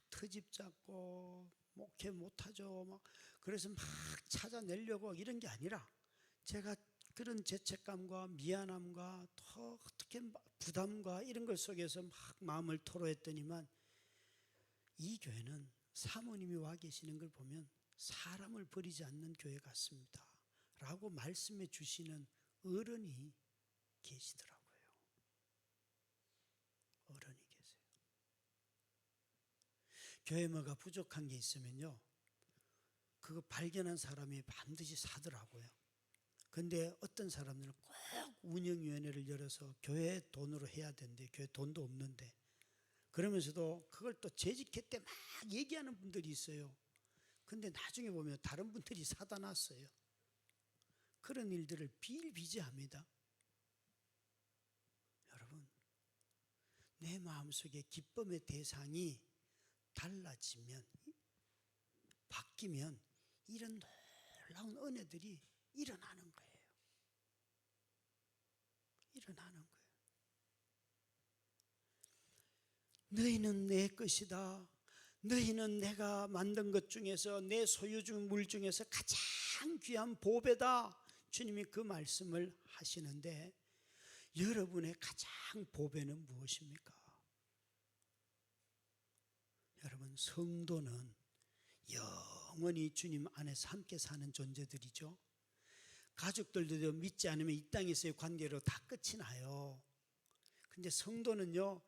트집 잡고 목회 못하죠. 막 그래서 막 찾아내려고 이런 게 아니라, 제가 그런 죄책감과 미안함과 더 어떻게 부담과 이런 것 속에서 막 마음을 토로했더니만, 이 교회는 사모님이 와 계시는 걸 보면 사람을 버리지 않는 교회 같습니다 라고 말씀해 주시는 어른이 계시더라고요. 어른이 계세요. 교회 뭐가 부족한 게 있으면요, 그거 발견한 사람이 반드시 사더라고요. 근데 어떤 사람들은 꼭 운영위원회를 열어서 교회 돈으로 해야 되는데, 교회 돈도 없는데, 그러면서도 그걸 또 재직회 때 막 얘기하는 분들이 있어요. 근데 나중에 보면 다른 분들이 사다 놨어요. 그런 일들을 비일비재합니다. 여러분, 내 마음속에 기쁨의 대상이 달라지면, 바뀌면 이런 놀라운 은혜들이 일어나는 거예요. 일어나는 거예요. 너희는 내 것이다. 너희는 내가 만든 것 중에서, 내 소유중 물 중에서 가장 귀한 보배다. 주님이 그 말씀을 하시는데, 여러분의 가장 보배는 무엇입니까? 여러분, 성도는 영원히 주님 안에서 함께 사는 존재들이죠. 가족들도 믿지 않으면 이 땅에서의 관계로 다 끝이 나요. 근데 성도는요,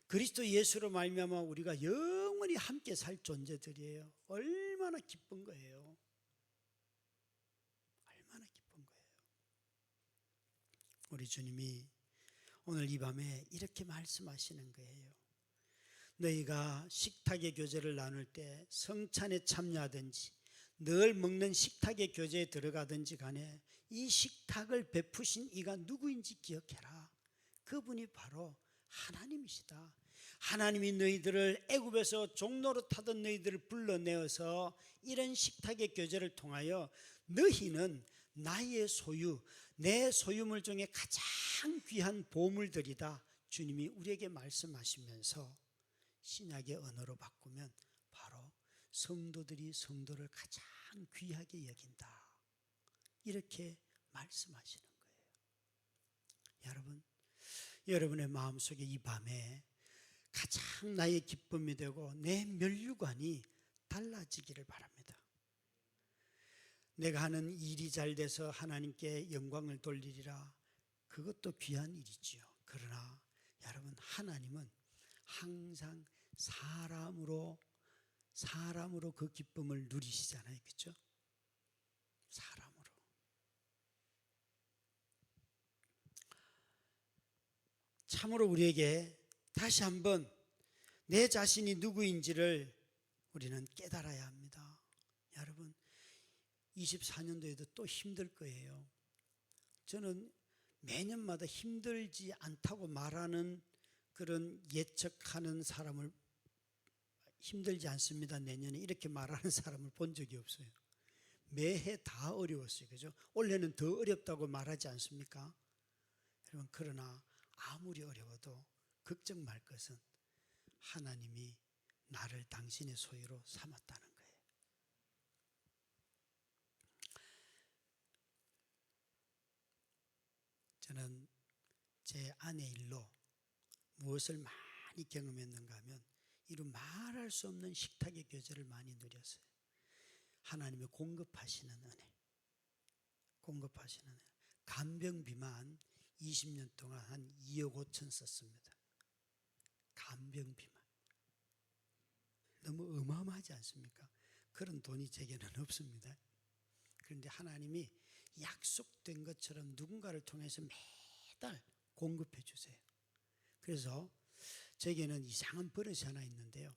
그리스도 예수로 말미암아 우리가 영원히 함께 살 존재들이에요. 얼마나 기쁜 거예요. 얼마나 기쁜 거예요. 우리 주님이 오늘 이 밤에 이렇게 말씀하시는 거예요. 너희가 식탁의 교제를 나눌 때 성찬에 참여하든지 늘 먹는 식탁의 교제에 들어가든지 간에 이 식탁을 베푸신 이가 누구인지 기억해라. 그분이 바로 하나님이시다. 하나님이 너희들을 애굽에서 종노릇하던 너희들을 불러내어서 이런 식탁의 교제를 통하여 너희는 나의 소유, 내 소유물 중에 가장 귀한 보물들이다. 주님이 우리에게 말씀하시면서 신약의 언어로 바꾸면 바로 성도들이 성도를 가장 귀하게 여긴다. 이렇게 말씀하시는 거예요. 여러분, 여러분의 마음속에 이 밤에 가장 나의 기쁨이 되고 내 면류관이 달라지기를 바랍니다. 내가 하는 일이 잘 돼서 하나님께 영광을 돌리리라. 그것도 귀한 일이지요. 그러나 여러분, 하나님은 항상 사람으로 그 기쁨을 누리시잖아요. 그렇죠? 사람으로. 참으로 우리에게 다시 한번 내 자신이 누구인지를 우리는 깨달아야 합니다. 여러분, 24년도에도 또 힘들 거예요. 저는 매년마다 힘들지 않다고 말하는 그런 예측하는 사람을, 힘들지 않습니다 내년에, 이렇게 말하는 사람을 본 적이 없어요. 매해 다 어려웠어요. 그죠? 올해는 더 어렵다고 말하지 않습니까? 여러분, 그러나 아무리 어려워도 걱정 말 것은 하나님이 나를 당신의 소유로 삼았다는 거예요. 저는 제 아내 일로 무엇을 많이 경험했는가 하면, 이루 말할 수 없는 식탁의 교제를 많이 누렸어요. 하나님의 공급하시는 은혜, 공급하시는 은혜. 간병비만 20년 동안 한 2억 5천 썼습니다. 간병비만. 너무 어마어마하지 않습니까? 그런 돈이 제게는 없습니다. 그런데 하나님이 약속된 것처럼 누군가를 통해서 매달 공급해 주세요. 그래서 제게는 이상한 버릇이 하나 있는데요.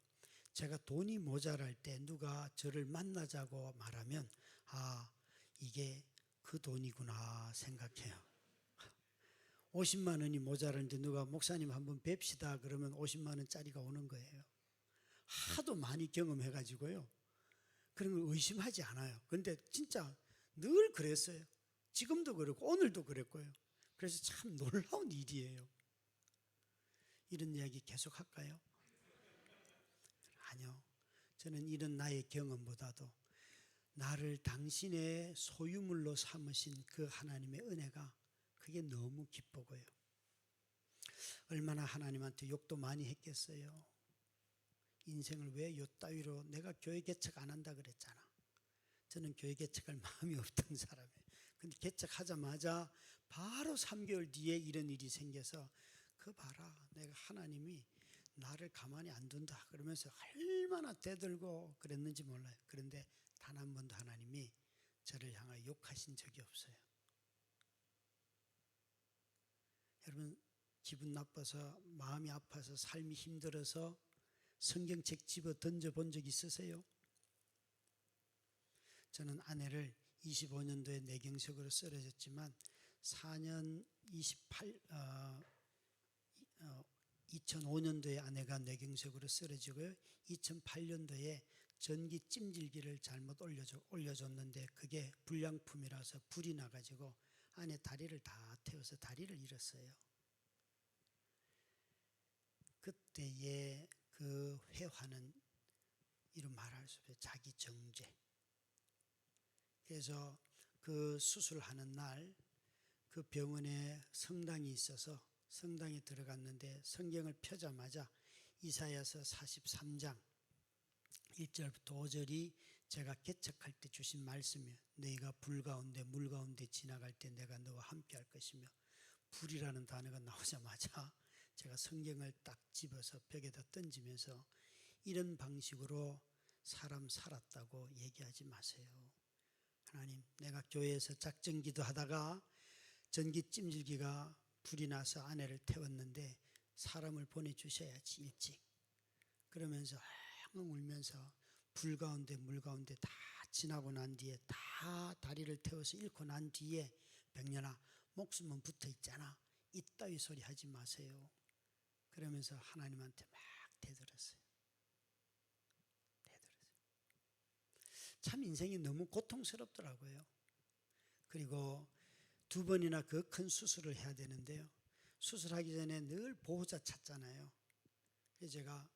제가 돈이 모자랄 때 누가 저를 만나자고 말하면, 아, 이게 그 돈이구나 생각해요. 50만 원이 모자라는데 누가 목사님 한번 뵙시다 그러면 50만 원짜리가 오는 거예요. 하도 많이 경험해가지고요. 그런 걸 의심하지 않아요. 그런데 진짜 늘 그랬어요. 지금도 그렇고 오늘도 그랬고요. 그래서 참 놀라운 일이에요. 이런 이야기 계속 할까요? 아니요. 저는 이런 나의 경험보다도 나를 당신의 소유물로 삼으신 그 하나님의 은혜가 그게 너무 기쁘고요. 얼마나 하나님한테 욕도 많이 했겠어요. 인생을 왜 요 따위로, 내가 교회 개척 안 한다 그랬잖아. 저는 교회 개척할 마음이 없던 사람이에요. 근데 개척하자마자 바로 3개월 뒤에 이런 일이 생겨서 그 봐라, 내가 하나님이 나를 가만히 안 둔다 그러면서 얼마나 대들고 그랬는지 몰라요. 그런데 단 한 번도 하나님이 저를 향하여 욕하신 적이 없어요. 여러분, 기분 나빠서 마음이 아파서 삶이 힘들어서 성경책 집어 던져본 적 있으세요? 저는 아내를 25년도에 뇌경색으로 쓰러졌지만 2005년도에 아내가 뇌경색으로 쓰러지고요. 2008년도에 전기 찜질기를 잘못 올려줬는데 그게 불량품이라서 불이 나가지고 아내 다리를 다 태워서 다리를 잃었어요. 그때의 그 회화는 이런 말할 수 없어요. 자기 정죄. 그래서 그 수술하는 날 그 병원에 성당이 있어서 성당에 들어갔는데 성경을 펴자마자 이사야서 43장 1절부터 5절이 제가 개척할 때 주신 말씀이에요. 너희가 불 가운데 물 가운데 지나갈 때 내가 너와 함께 할 것이며, 불이라는 단어가 나오자마자 제가 성경을 딱 집어서 벽에다 던지면서 이런 방식으로 사람 살았다고 얘기하지 마세요. 하나님, 내가 교회에서 작정기도 하다가 전기 찜질기가 불이 나서 아내를 태웠는데 사람을 보내주셔야지 일찍. 그러면서 엉엉 울면서 불 가운데 물 가운데 다 지나고 난 뒤에 다 다리를 태워서 잃고 난 뒤에 병년아 목숨은 붙어 있잖아. 이따위 소리 하지 마세요. 그러면서 하나님한테 막 대들었어요. 참 인생이 너무 고통스럽더라고요. 그리고 2번이나 그 큰 수술을 해야 되는데요. 수술하기 전에 늘 보호자 찾잖아요. 그래서 제가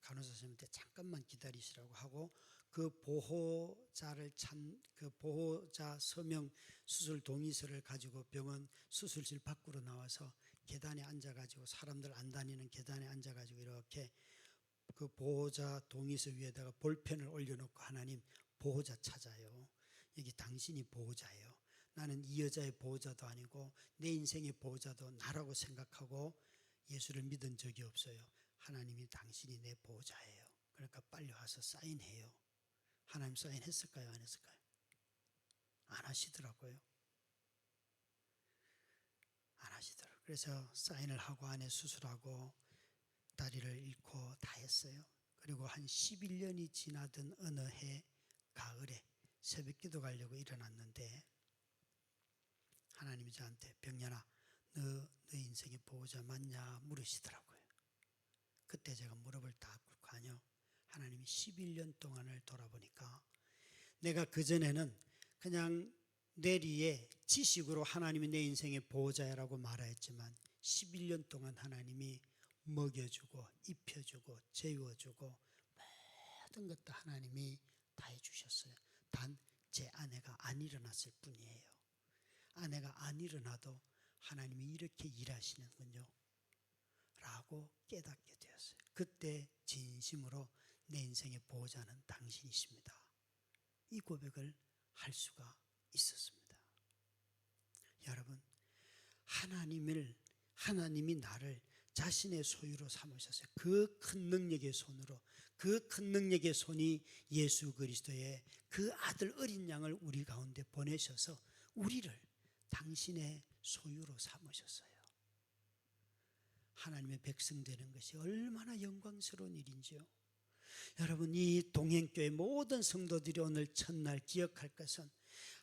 간호사 선생님한테 잠깐만 기다리시라고 하고 그 보호자를 그 보호자 서명 수술 동의서를 가지고 병원 수술실 밖으로 나와서 계단에 앉아가지고, 사람들 안 다니는 계단에 앉아가지고 이렇게 그 보호자 동의서 위에다가 볼펜을 올려놓고, 하나님 보호자 찾아요. 여기 당신이 보호자예요. 나는 이 여자의 보호자도 아니고 내 인생의 보호자도 나라고 생각하고 예수를 믿은 적이 없어요. 하나님이 당신이 내 보호자예요. 그러니까 빨리 와서 사인해요. 하나님 사인했을까요? 안 했을까요? 안 하시더라고요. 안 하시더라고요. 그래서 사인을 하고 안에 수술하고 다리를 잃고 다 했어요. 그리고 한 11년이 지나던 어느 해 가을에 새벽기도 가려고 일어났는데 하나님이 저한테 병년아, 너 인생의 보호자 맞냐 물으시더라고요. 그때 제가 무릎을 딱 꿇고 아니요. 하나님이 11년 동안을 돌아보니까 내가 그전에는 그냥 뇌리에 지식으로 하나님이 내 인생의 보호자라고 말하였지만 11년 동안 하나님이 먹여주고 입혀주고 재워주고 모든 것 다 하나님이 다 해주셨어요. 단 제 아내가 안 일어났을 뿐이에요. 아내가 안 일어나도 하나님이 이렇게 일하시는군요 라고 깨닫게 되었어요. 그때 진심으로 내 인생의 보호자는 당신이십니다, 이 고백을 할 수가 있었습니다. 여러분, 하나님이 나를 자신의 소유로 삼으셨어요. 그 큰 능력의 손으로, 그 큰 능력의 손이 예수 그리스도의 그 아들 어린 양을 우리 가운데 보내셔서 우리를 당신의 소유로 삼으셨어요. 하나님의 백성 되는 것이 얼마나 영광스러운 일인지요. 여러분, 이 동행교회 모든 성도들이 오늘 첫날 기억할 것은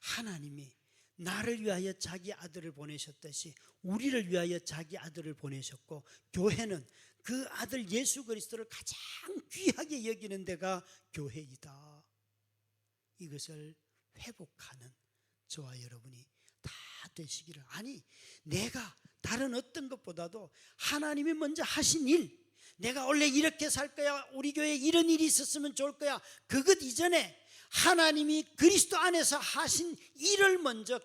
하나님이 나를 위하여 자기 아들을 보내셨듯이 우리를 위하여 자기 아들을 보내셨고, 교회는 그 아들 예수 그리스도를 가장 귀하게 여기는 데가 교회이다. 이것을 회복하는 저와 여러분이 다 되시기를. 아니, 내가 다른 어떤 것보다도 하나님이 먼저 하신 일, 내가 원래 이렇게 살 거야, 우리 교회에 이런 일이 있었으면 좋을 거야, 그것 이전에 하나님이 그리스도 안에서 하신 일을 먼저